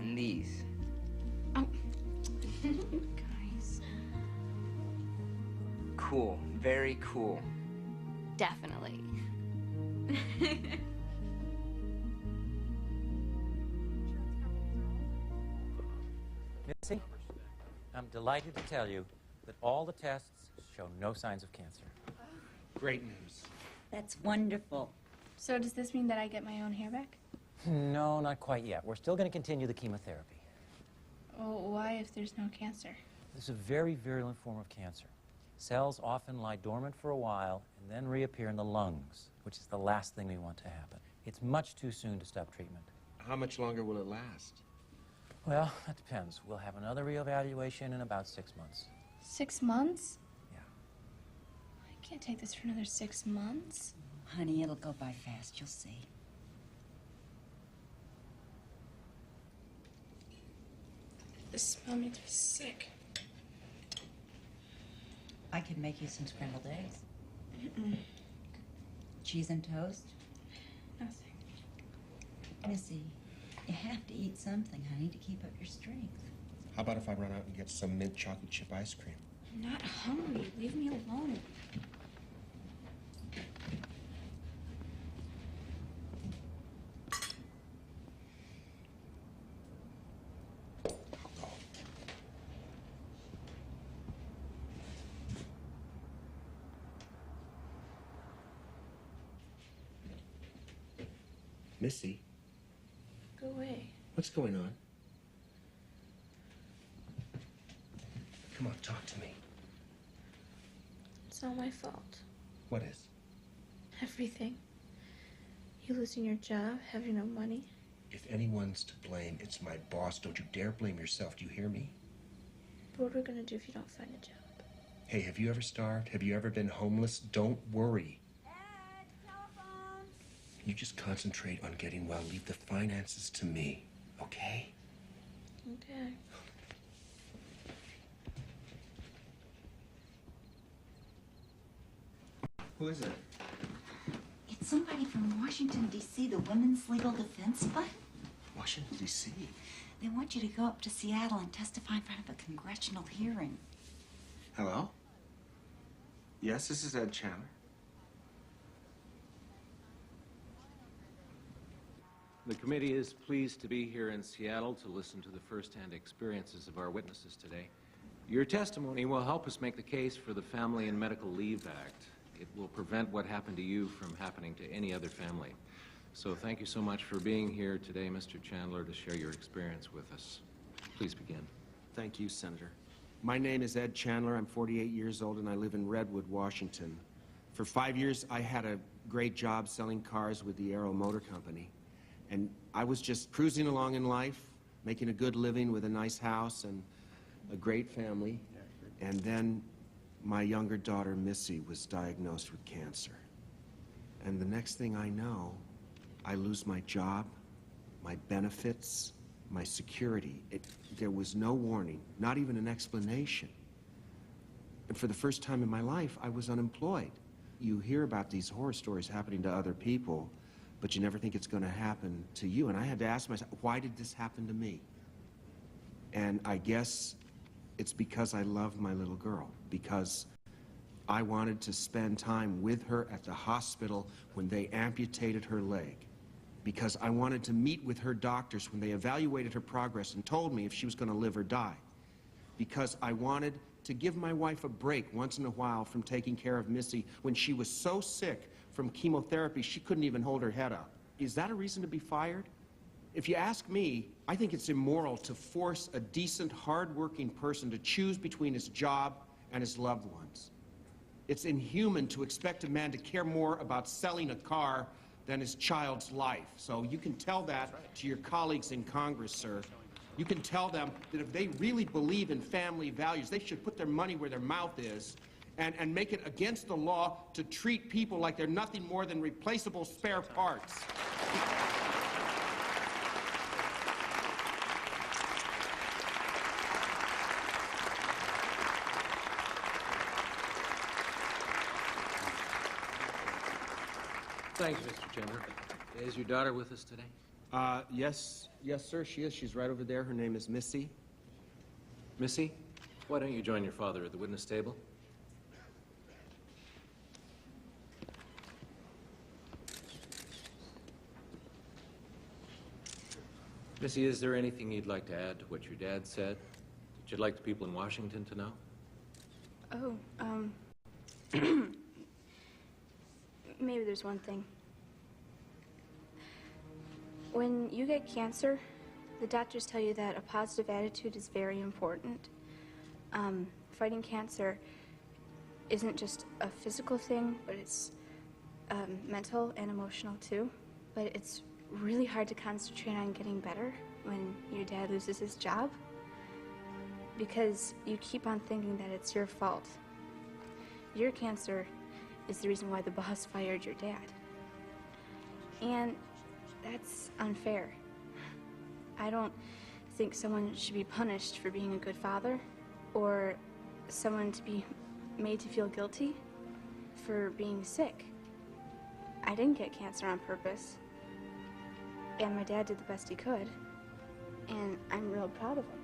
And these. Oh. Guys. Cool. Very cool. Definitely. Missy, I'm delighted to tell you that all the tests show no signs of cancer. Great news. That's wonderful. So does this mean that I get my own hair back? No, not quite yet. We're still going to continue the chemotherapy. Well, why if there's no cancer? This is a very virulent form of cancer. Cells often lie dormant for a while and then reappear in the lungs, which is the last thing we want to happen. It's much too soon to stop treatment. How much longer will it last? Well, that depends. We'll have another reevaluation in about 6 months. 6 months? Yeah. I can't take this for another 6 months. Honey, it'll go by fast. You'll see. The smell makes me sick. I could make you some scrambled eggs. Mm-mm. Cheese and toast. Nothing. Missy, you have to eat something, honey, to keep up your strength. How about if I run out and get some mint chocolate chip ice cream? I'm not hungry. Leave me alone. Missy, Go away. what's going on? Come on, talk to me. It's all my fault. What is? Everything. You losing your job, having no money. If anyone's to blame, it's my boss. Don't you dare blame yourself. Do you hear me? What are we gonna do if you don't find a job? Hey, have you ever starved? Have you ever been homeless? Don't worry. You just concentrate on getting well. Leave the finances to me, okay? Okay. Who is it? It's somebody from Washington, D.C., the Women's Legal Defense Fund. Washington, D.C.? They want you to go up to Seattle and testify in front of a congressional hearing. Hello? Yes, this is Ed Chandler. The committee is pleased to be here in Seattle to listen to the first-hand experiences of our witnesses today. Your testimony will help us make the case for the Family and Medical Leave Act. It will prevent what happened to you from happening to any other family. So thank you so much for being here today, Mr. Chandler, to share your experience with us. Please begin. Thank you, Senator. My name is Ed Chandler. I'm 48 years old, and I live in Redwood, Washington. For 5 years, I had a great job selling cars with the Aero Motor Company. And I was just cruising along in life, making a good living with a nice house and a great family. And then my younger daughter, Missy, was diagnosed with cancer. And the next thing I know, I lose my job, my benefits, my security. There was no warning, not even an explanation. And for the first time in my life, I was unemployed. You hear about these horror stories happening to other people, but you never think it's going to happen to you. And I had to ask myself, why did this happen to me? And I guess it's because I love my little girl, because I wanted to spend time with her at the hospital when they amputated her leg, because I wanted to meet with her doctors when they evaluated her progress and told me if she was going to live or die, because I wanted to give my wife a break once in a while from taking care of Missy when she was so sick from chemotherapy she couldn't even hold her head up. Is that a reason to be fired? If you ask me, I think it's immoral to force a decent, hard-working person to choose between his job and his loved ones. It's inhuman to expect a man to care more about selling a car than his child's life. So you can tell that to your colleagues in Congress, sir. You can tell them that if they really believe in family values, they should put their money where their mouth is and make it against the law to treat people like they're nothing more than replaceable spare parts. Thanks, Mr. Chandler. Is your daughter with us today? Yes, sir, she is. She's right over there. Her name is Missy. Missy, why don't you join your father at the witness table? Missy, is there anything you'd like to add to what your dad said that you'd like the people in Washington to know? Oh, maybe there's one thing. When you get cancer, the doctors tell you that a positive attitude is very important. Fighting cancer isn't just a physical thing, but it's mental and emotional too. But it's really hard to concentrate on getting better when your dad loses his job, because you keep on thinking that it's your fault. Your cancer is the reason why the boss fired your dad. And that's unfair. I don't think someone should be punished for being a good father, or someone to be made to feel guilty for being sick. I didn't get cancer on purpose, and my dad did the best he could, and I'm real proud of him.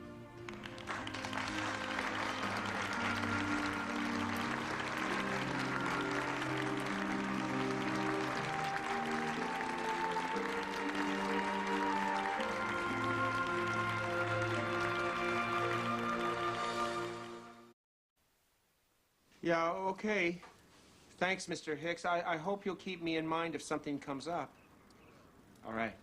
Yeah, okay. Thanks, Mr. Hicks. I hope you'll keep me in mind if something comes up. All right.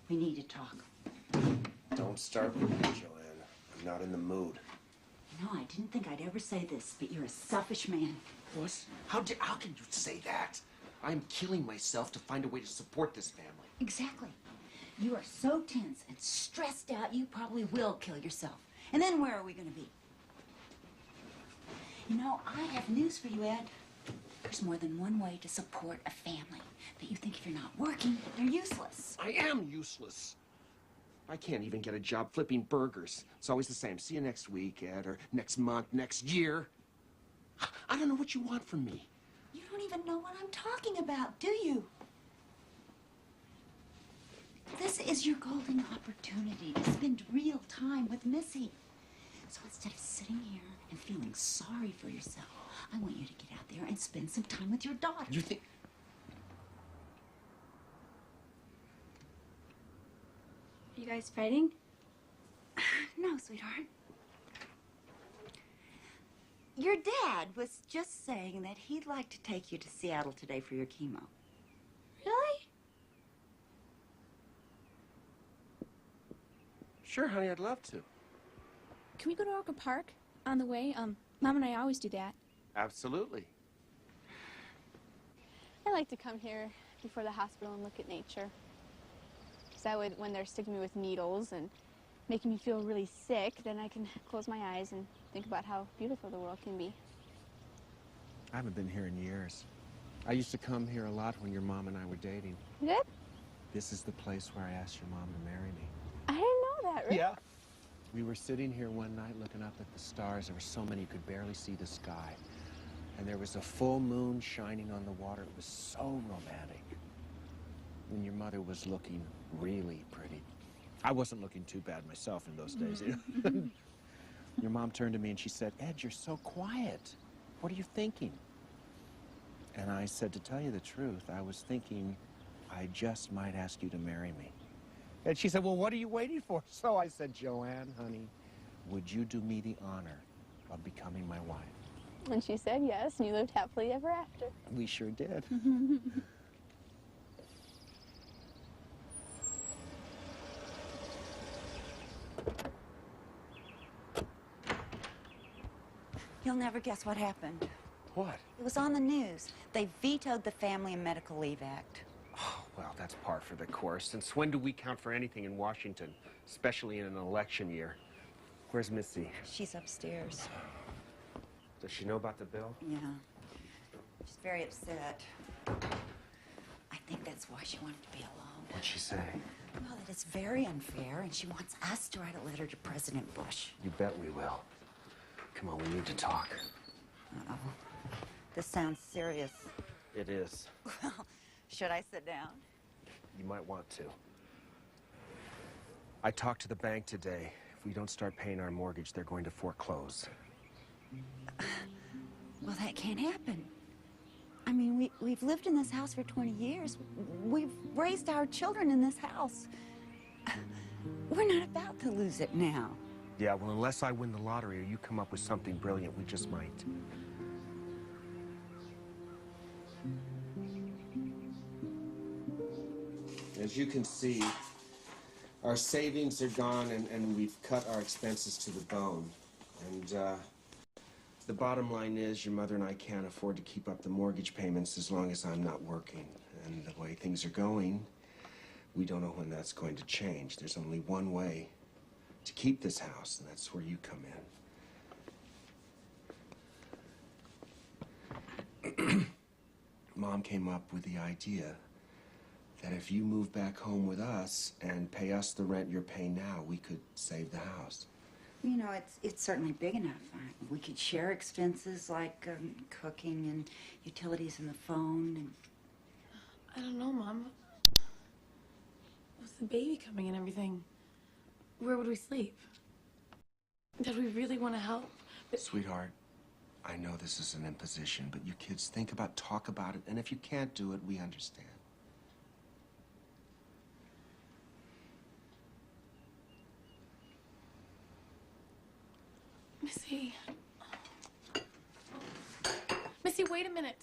We need to talk. Don't start with me, Joanne. I'm not in the mood. No, I didn't think I'd ever say this, but you're a selfish man. What? How can you say that? I'm killing myself to find a way to support this family. Exactly. You are so tense and stressed out, you probably will kill yourself. And then where are we going to be? You know, I have news for you, Ed. There's more than one way to support a family. That you think if you're not working, they're useless. I am useless. I can't even get a job flipping burgers. It's always the same. See you next week, Ed, or next month, next year. I don't know what you want from me. You don't even know what I'm talking about, do you? This is your golden opportunity to spend real time with Missy. So instead of sitting here and feeling sorry for yourself, I want you to get out there and spend some time with your daughter. You think... Are you guys fighting? No, sweetheart. Your dad was just saying that he'd like to take you to Seattle today for your chemo. Really? Sure, honey, I'd love to. Can we go to Orca Park on the way? Mom and I always do that. Absolutely. I like to come here before the hospital and look at nature. Because that way, when they're sticking me with needles and making me feel really sick, then I can close my eyes and think about how beautiful the world can be. I haven't been here in years. I used to come here a lot when your mom and I were dating. Good? This is the place where I asked your mom to marry me. I didn't know that, really. Yeah. We were sitting here one night looking up at the stars. There were so many you could barely see the sky. And there was a full moon shining on the water. It was so romantic. And your mother was looking really pretty. I wasn't looking too bad myself in those days. Your mom turned to me and she said, Ed, you're so quiet. What are you thinking? And I said, to tell you the truth, I was thinking I just might ask you to marry me. And she said, well, what are you waiting for? So I said, Joanne, honey, would you do me the honor of becoming my wife? And she said yes, and you lived happily ever after. We sure did. You'll never guess what happened. What? It was on the news. They vetoed the Family and Medical Leave Act. Oh, well, that's par for the course. Since when do we count for anything in Washington, especially in an election year? Where's Missy? She's upstairs. Does she know about the bill? Yeah. She's very upset. I think that's why she wanted to be alone. What'd she say? Well, that it's very unfair, and she wants us to write a letter to President Bush. You bet we will. Come on, we need to talk. Uh-oh. This sounds serious. It is. Well, should I sit down? You might want to. I talked to the bank today. If we don't start paying our mortgage, they're going to foreclose. Well, that can't happen. I mean, we've lived in this house for 20 years. We've raised our children in this house. We're not about to lose it now. Yeah, well, unless I win the lottery or you come up with something brilliant, we just might. As you can see, our savings are gone and we've cut our expenses to the bone. And the bottom line is your mother and I can't afford to keep up the mortgage payments as long as I'm not working. And the way things are going, we don't know when that's going to change. There's only one way to keep this house, and that's where you come in. Mom came up with the idea that if you move back home with us and pay us the rent you're paying now, we could save the house. You know, it's certainly big enough. We could share expenses like cooking and utilities and the phone. And I don't know, Mom. With the baby coming and everything, where would we sleep? Did we really want to help? Sweetheart, I know this is an imposition, but you kids talk about it, and if you can't do it, we understand. Missy. Missy, wait a minute.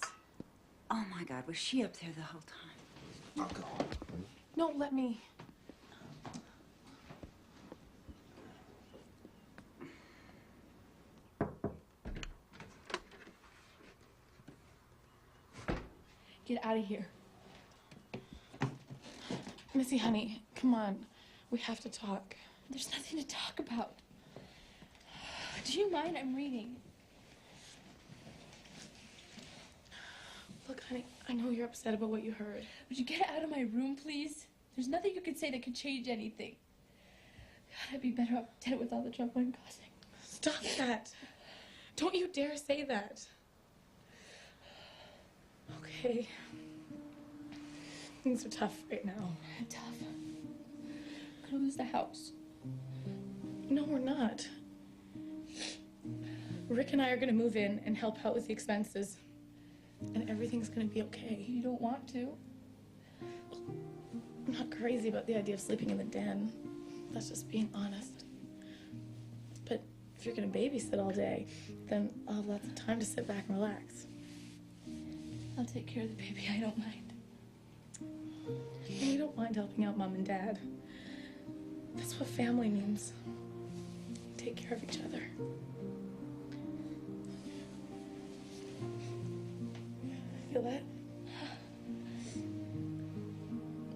oh my God, was she up there the whole time? I'll go. No, let me. Get out of here. Missy, honey, come on. We have to talk. There's nothing to talk about. Do you mind? I'm reading. Look, honey, I know you're upset about what you heard. Would you get out of my room, please? There's nothing you could say that could change anything. God, I'd be better off dead with all the trouble I'm causing. Stop that. Don't you dare say that. Okay. Things are tough right now. Tough. We're gonna lose the house. No, we're not. Rick and I are gonna move in and help out with the expenses. And everything's gonna be okay. You don't want to? I'm not crazy about the idea of sleeping in the den. That's just being honest. But if you're gonna babysit all day, then I'll have lots of time to sit back and relax. I'll take care of the baby. I don't mind. And we don't mind helping out Mom and Dad. That's what family means. Take care of each other. Feel that?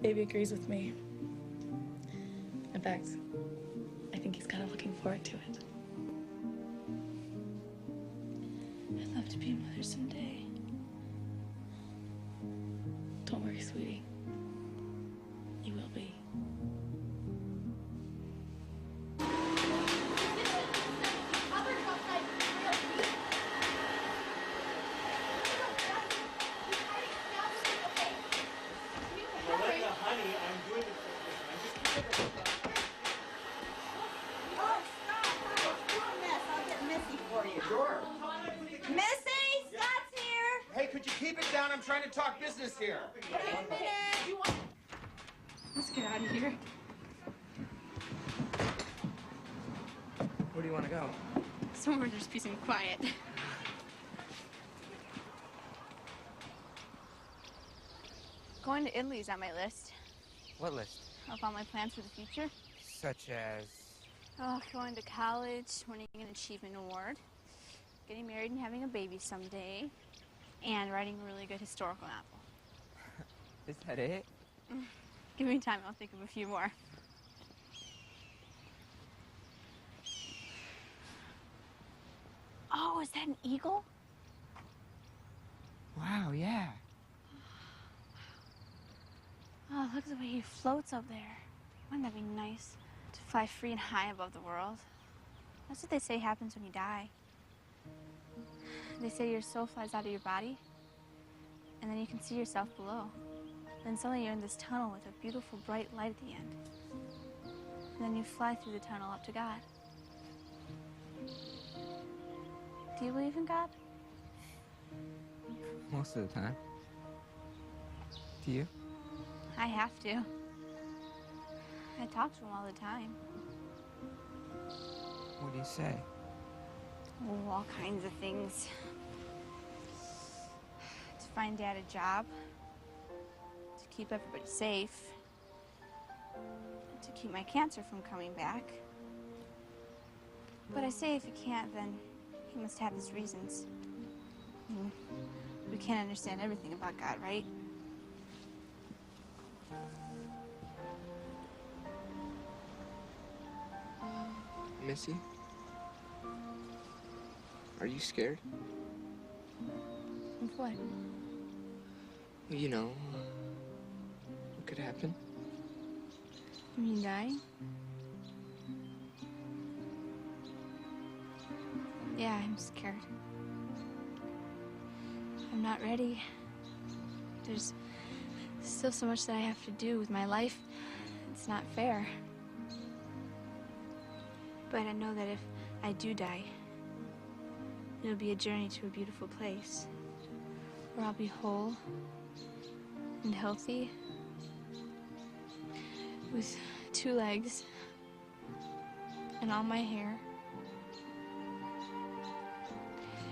Baby agrees with me. In fact, I think he's kind of looking forward to it. I'd love to be a mother someday. Don't worry, sweetie. You will be. I'm trying to talk business here. Let's get out of here. Where do you want to go? Somewhere there's peace and quiet. Going to Italy's on my list What list? of all my plans for the future. Such as... Oh, going to college, winning an achievement award, getting married and having a baby someday, and writing a really good historical novel. Is that it? Give me time, I'll think of a few more. Oh, is that an eagle? Wow, yeah. Oh, look at the way he floats up there. Wouldn't that be nice? To fly free and high above the world. That's what they say happens when you die. They say your soul flies out of your body, and then you can see yourself below. Then suddenly you're in this tunnel with a beautiful bright light at the end. And then you fly through the tunnel up to God. Do you believe in God? Most of the time. Do you? I have to. I talk to him all the time. What do you say? Oh, all kinds of things. To find Dad a job. To keep everybody safe. To keep my cancer from coming back. But I say if he can't, then he must have his reasons. We can't understand everything about God, right? Missy? Are you scared? Of what? You know, what could happen? You mean dying? Yeah, I'm scared. I'm not ready. There's still so much that I have to do with my life. It's not fair. But I know that if I do die, it'll be a journey to a beautiful place where I'll be whole and healthy with 2 legs and all my hair.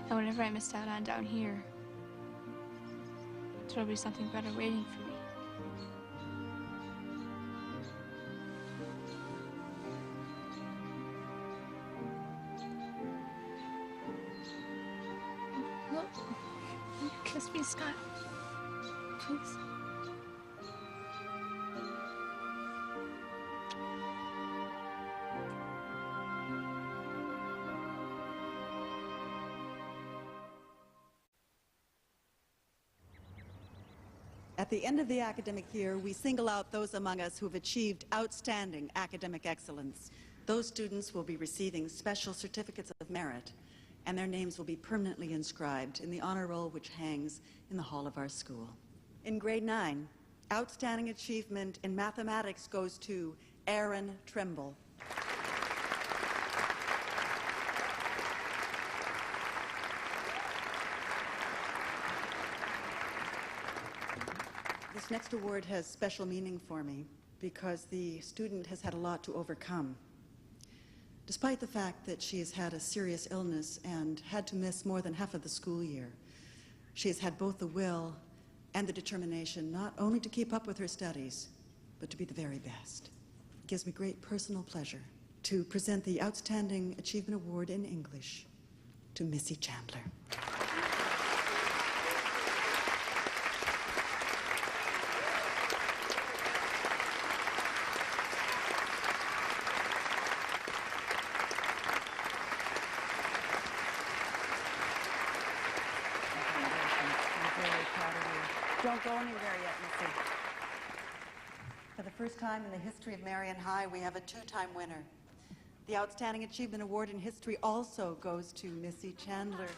And whatever I missed out on down here, there'll be something better waiting for me. Look, kiss me, Scott. Please. At the end of the academic year, we single out those among us who have achieved outstanding academic excellence. Those students will be receiving special certificates of merit, and their names will be permanently inscribed in the honor roll which hangs in the hall of our school. In grade 9, outstanding achievement in mathematics goes to Aaron Trimble. This next award has special meaning for me because the student has had a lot to overcome. Despite the fact that she has had a serious illness and had to miss more than half of the school year, she has had both the will and the determination not only to keep up with her studies, but to be the very best. gives me great personal pleasure to present the Outstanding Achievement Award in English to Missy Chandler. Don't go anywhere yet, Missy. For the first time in the history of Marion High, we have a two-time winner. The Outstanding Achievement Award in History also goes to Missy Chandler.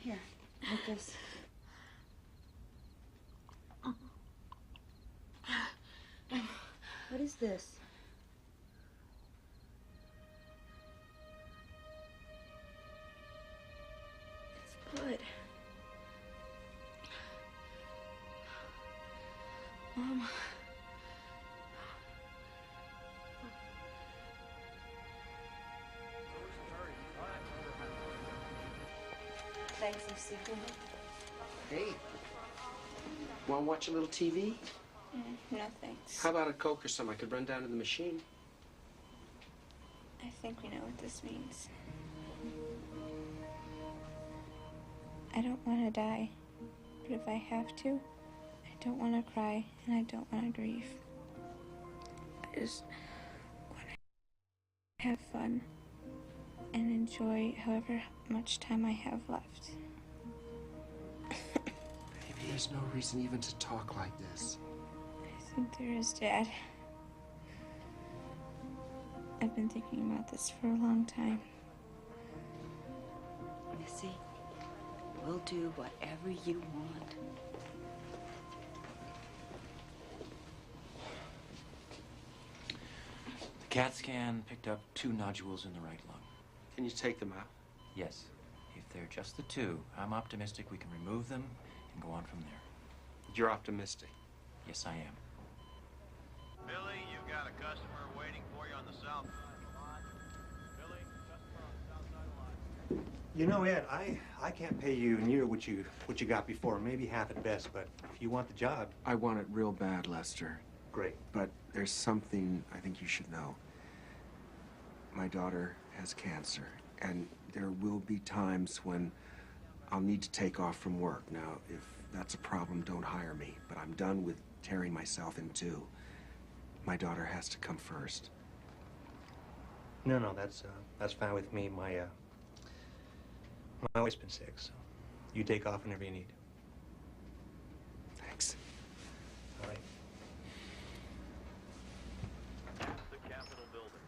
Here, take this. What is this? It's blood. Mom. Thanks, Missy. Hey, want to watch a little TV? No, thanks. How about a Coke or something? I could run down to the machine. I think we know what this means. I don't want to die, but if I have to, I don't want to cry and I don't want to grieve. I just want to have fun and enjoy however much time I have left. Baby, there's no reason even to talk like this. I think there is, Dad. I've been thinking about this for a long time. Missy, we'll do whatever you want. The CAT scan picked up 2 nodules in the right lung. Can you take them out? Yes. If they're just the 2, I'm optimistic we can remove them and go on from there. You're optimistic? Yes, I am. Billy, you've got a customer waiting for you on the south side of the lot. Billy, customer on the south side of the lot. You know, Ed, I can't pay you near what you got before, maybe half at best, but if you want the job... I want it real bad, Lester. Great. But there's something I think you should know. My daughter has cancer, and there will be times when I'll need to take off from work. Now, if that's a problem, don't hire me, but I'm done with tearing myself in two. My daughter has to come first. No, that's fine with me. My wife's been sick, so you take off whenever you need. Thanks. All right. The Capitol building.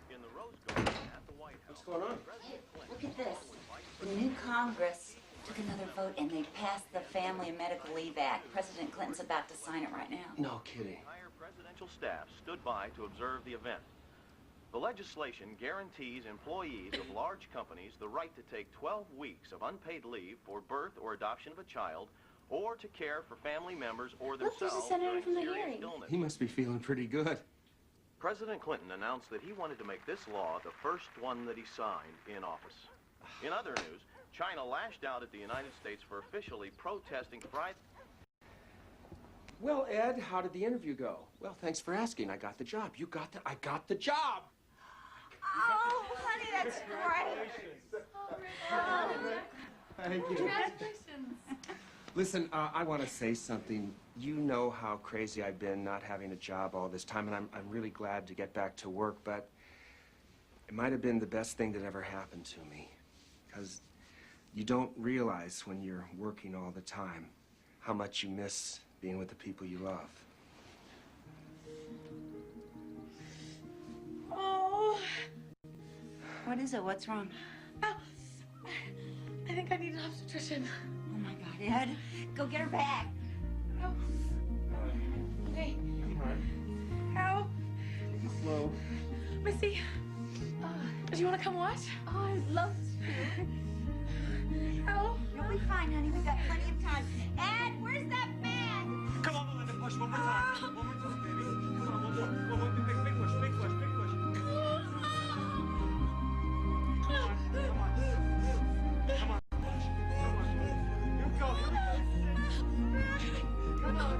In the Rose Garden at the White House. What's going on? Look at this. The new Congress took another vote and they passed the Family and Medical Leave Act. President Clinton's about to sign it right now. No kidding. Entire presidential staff stood by to observe the event. The legislation guarantees employees of large companies the right to take 12 weeks of unpaid leave for birth or adoption of a child, or to care for family members or Look, there's a themselves senator during from the serious hearing. illness. He must be feeling pretty good. President Clinton announced that he wanted to make this law the first one that he signed in office. In other news, China lashed out at the United States for officially protesting Friday. Well, Ed, how did the interview go? Well, thanks for asking. I got the job. I got the job. Oh, honey, that's great. Thank you. Congratulations. Listen, I want to say something. You know how crazy I've been not having a job all this time, and I'm really glad to get back to work, but it might have been the best thing that ever happened to me. Because you don't realize when you're working all the time how much you miss being with the people you love. Oh. What is it? What's wrong? Oh. I think I need an obstetrician. Oh, my God, Ed. Go get her back. Oh. Hey. How? slow. Missy, do you want to come watch? Oh, I'd love to. Al? You'll be fine, honey. We've got plenty of time. Ed, where's that man? Come on, Melinda, push one more time. One more time, baby. Come on, one more. One more. Big push, big push, big push. Come on, come on. Come on. Come on. You go. Come on.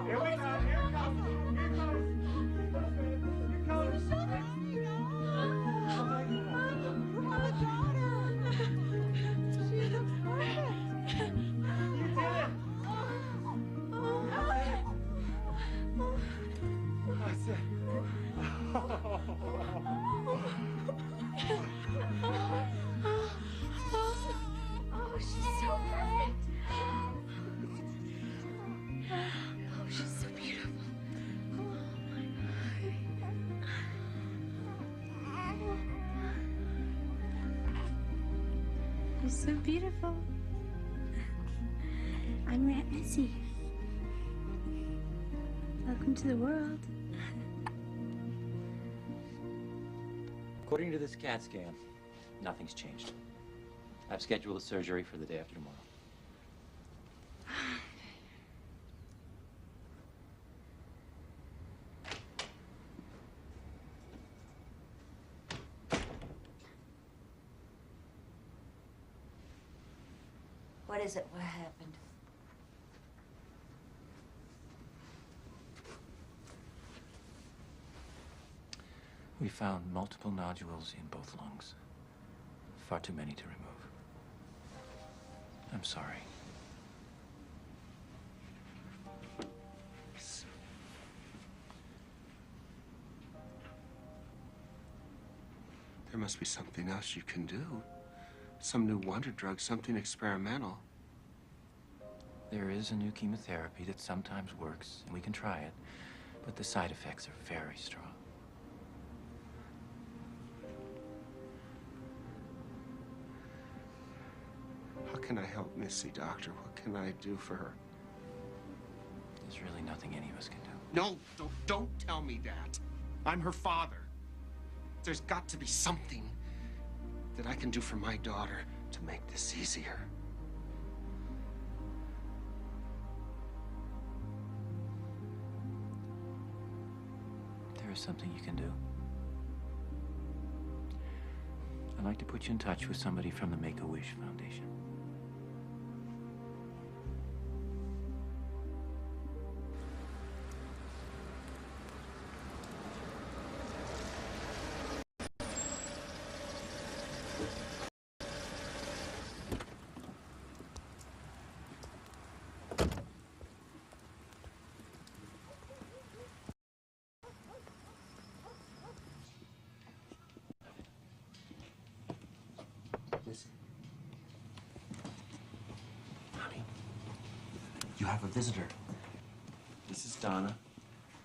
Here we go. Here it comes. Here it comes. Here it comes. Oh, she's so perfect. Oh, she's so beautiful. You're so beautiful. I'm your Aunt Missy. Welcome to the world. According to this CAT scan, nothing's changed. I've scheduled a surgery for the day after tomorrow. What is it? What happened? We found multiple nodules in both lungs. Far too many to remove. I'm sorry. There must be something else you can do. Some new wonder drug, something experimental. There is a new chemotherapy that sometimes works, and we can try it, but the side effects are very strong. How can I help Missy, Doctor? What can I do for her? There's really nothing any of us can do. No, don't tell me that. I'm her father. There's got to be something that I can do for my daughter to make this easier. There is something you can do. I'd like to put you in touch with somebody from the Make-A-Wish Foundation. Missy. Honey, you have a visitor. This is Donna.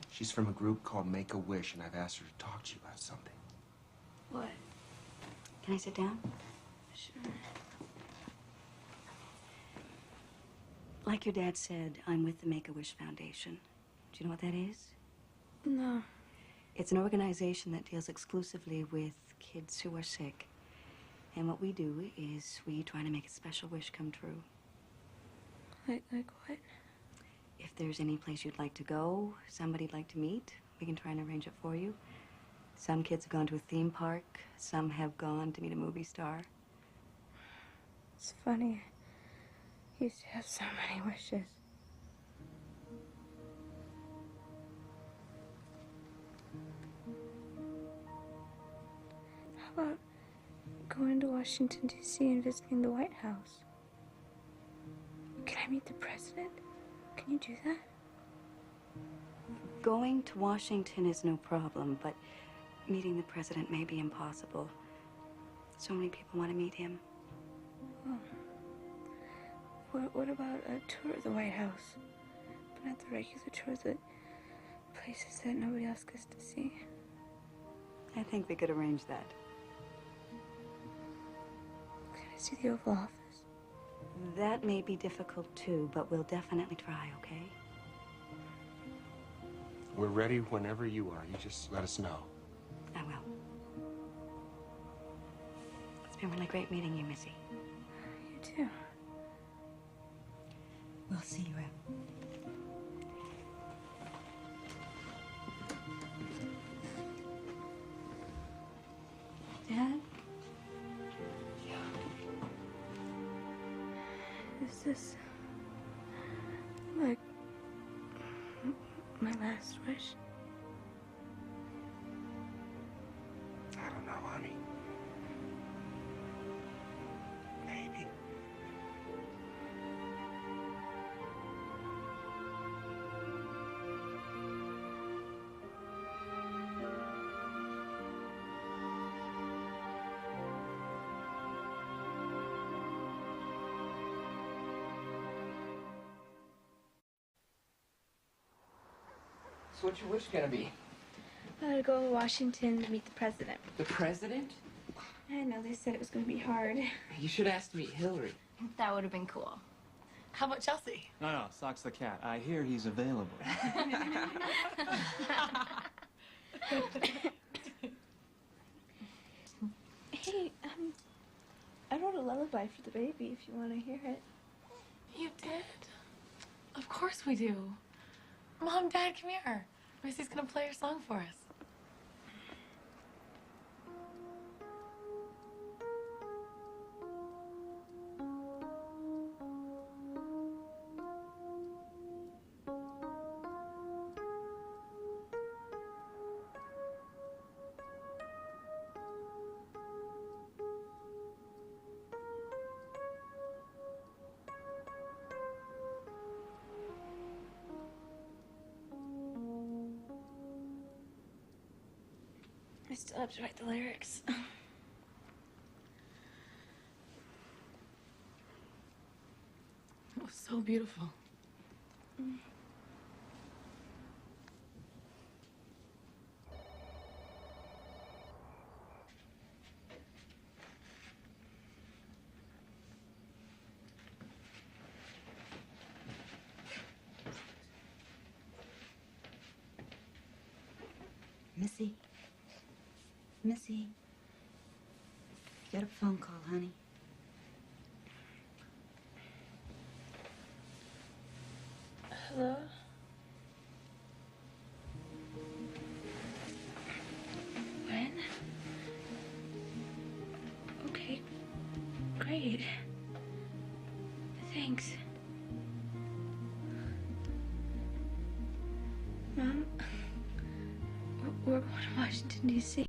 She's from a group called Make-A-Wish, and I've asked her to talk to you about something. What? Can I sit down? Sure. Like your dad said, I'm with the Make-A-Wish Foundation. Do you know what that is? No. It's an organization that deals exclusively with kids who are sick. And what we do is we try to make a special wish come true. Like what? If there's any place you'd like to go, somebody you'd like to meet, we can try and arrange it for you. Some kids have gone to a theme park. Some have gone to meet a movie star. It's funny. I used to have so many wishes. How about going to Washington, D.C. and visiting the White House? Can I meet the president? Can you do that? Going to Washington is no problem, but meeting the president may be impossible. So many people want to meet him. Oh. What about a tour of the White House? But not the regular tours, the places that nobody else gets to see. I think we could arrange that. Can I see the Oval Office? That may be difficult too, but we'll definitely try, okay? We're ready whenever you are. You just let us know. I will. It's been really great meeting you, Missy. You too. We'll see you out. Dad? Is this like my last wish? I don't know, honey. Maybe. So what's your wish gonna be? To go to Washington to meet the president. The president? I know, they said it was going to be hard. You should ask to meet Hillary. That would have been cool. How about Chelsea? No, Socks the cat. I hear he's available. Hey, I wrote a lullaby for the baby if you want to hear it. You did? Of course we do. Mom, Dad, come here. Missy's gonna play your song for us. I still have to write the lyrics. It was so beautiful. Missy. Missy. Got a phone call, honey. Hello? When? Okay, great. Thanks. Mom, we're going to Washington, D.C.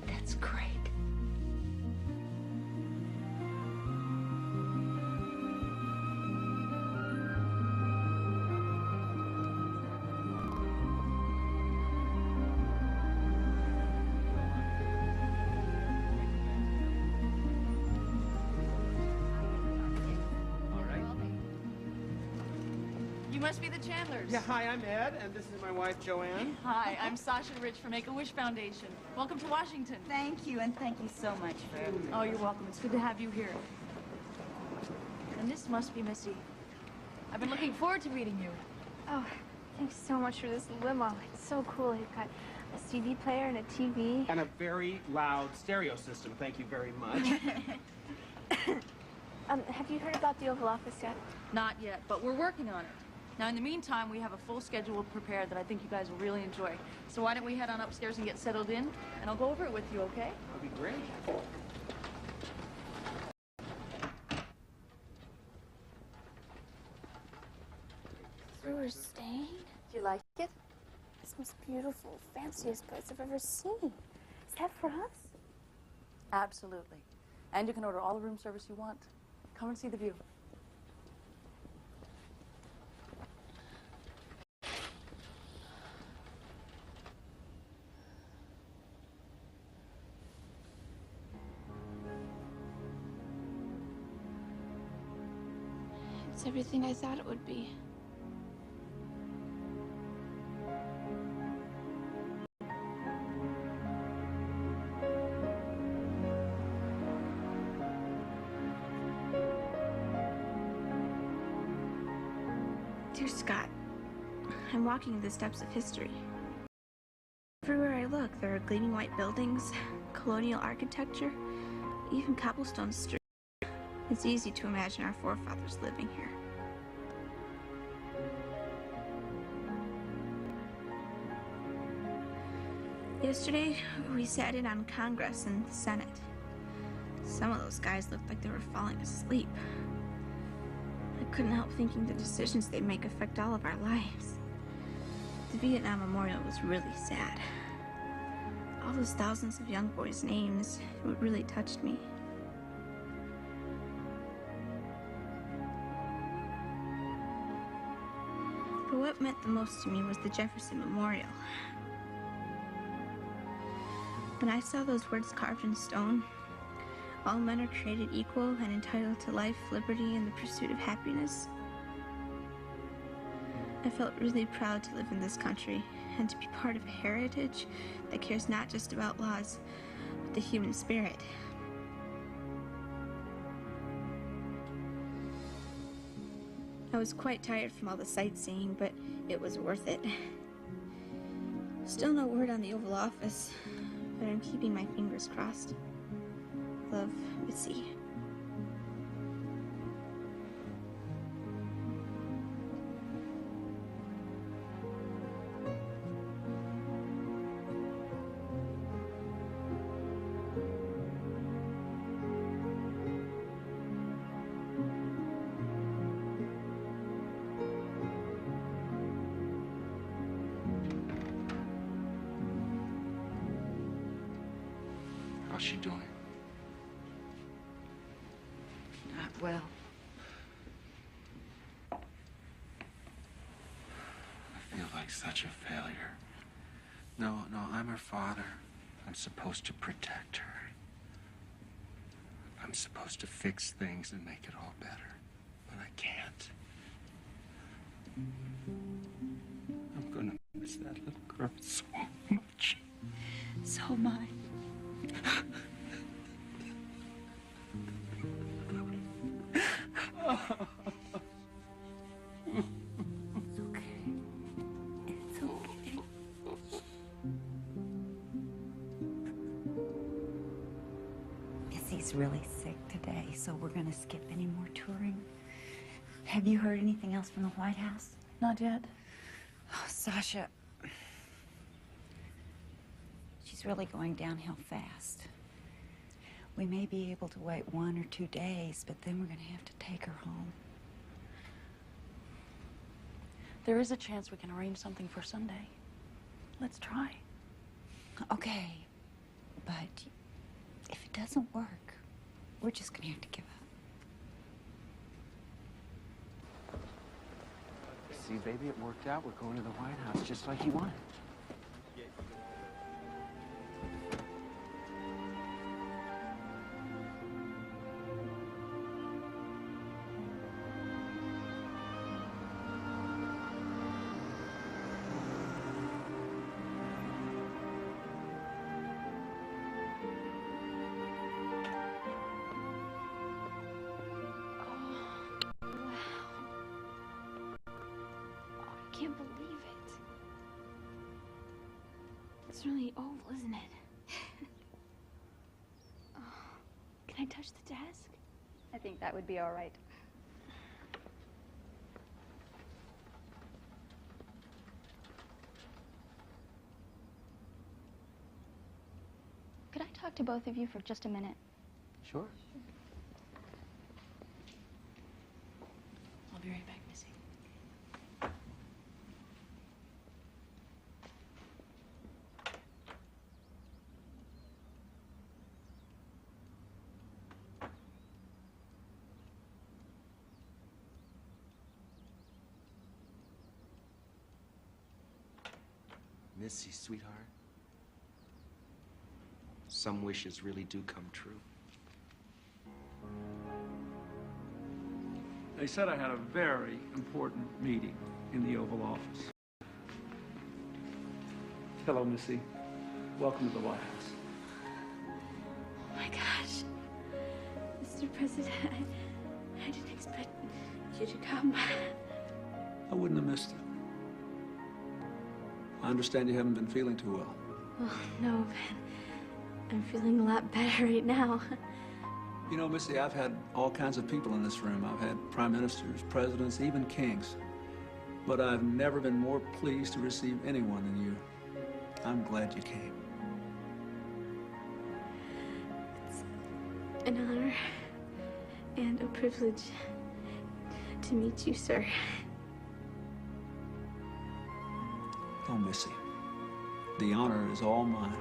That's great. You must be the Chandlers. Yeah, hi, I'm Ed, and this is my wife, Joanne. Hi, I'm Sasha Rich from Make-A-Wish Foundation. Welcome to Washington. Thank you, and thank you so much for everything. Oh, you're welcome. It's good to have you here. And this must be Missy. I've been looking forward to meeting you. Oh, thanks so much for this limo. It's so cool. You've got a CD player and a TV. And a very loud stereo system. Thank you very much. Have you heard about the Oval Office yet? Not yet, but we're working on it. Now, in the meantime, we have a full schedule prepared that I think you guys will really enjoy. So why don't we head on upstairs and get settled in, and I'll go over it with you, okay? That'd be great. That's where we're staying? Do you like it? It's the most beautiful, fanciest place I've ever seen. Is that for us? Absolutely. And you can order all the room service you want. Come and see the view. It's everything I thought it would be. Dear Scott, I'm walking the steps of history. Everywhere I look, there are gleaming white buildings, colonial architecture, even cobblestone streets. It's easy to imagine our forefathers living here. Yesterday, we sat in on Congress and the Senate. Some of those guys looked like they were falling asleep. I couldn't help thinking the decisions they make affect all of our lives. The Vietnam Memorial was really sad. All those thousands of young boys' names, it really touched me. But what meant the most to me was the Jefferson Memorial. When I saw those words carved in stone, all men are created equal and entitled to life, liberty, and the pursuit of happiness, I felt really proud to live in this country and to be part of a heritage that cares not just about laws, but the human spirit. I was quite tired from all the sightseeing, but it was worth it. Still no word on the Oval Office, but I'm keeping my fingers crossed. Love, Missy. How's she doing? Not well. I feel like such a failure. No, I'm her father. I'm supposed to protect her. I'm supposed to fix things and make it all better. But I can't. I'm gonna miss that little girl so much. So am I. It's okay. It's okay. Missy's really sick today, so we're gonna skip any more touring. Have you heard anything else from the White House? Not yet. Oh, Sasha. She's really going downhill fast. We may be able to wait 1 or 2 days, but then we're gonna have to take her home. There is a chance we can arrange something for Sunday. Let's try. Okay, but if it doesn't work, we're just gonna have to give up. See, baby, it worked out. We're going to the White House just like you wanted. I can't believe it. It's really oval, isn't it? Oh, can I touch the desk? I think that would be all right. Could I talk to both of you for just a minute? Sure. I'll be right back, Missy. Missy, sweetheart. Some wishes really do come true. They said I had a very important meeting in the Oval Office. Hello, Missy. Welcome to the White House. Oh my gosh. Mr. President, I didn't expect you to come. I wouldn't have missed it. I understand you haven't been feeling too well. Well, no, but I'm feeling a lot better right now. You know, Missy, I've had all kinds of people in this room. I've had prime ministers, presidents, even kings. But I've never been more pleased to receive anyone than you. I'm glad you came. It's an honor and a privilege to meet you, sir. Oh, Missy, the honor is all mine.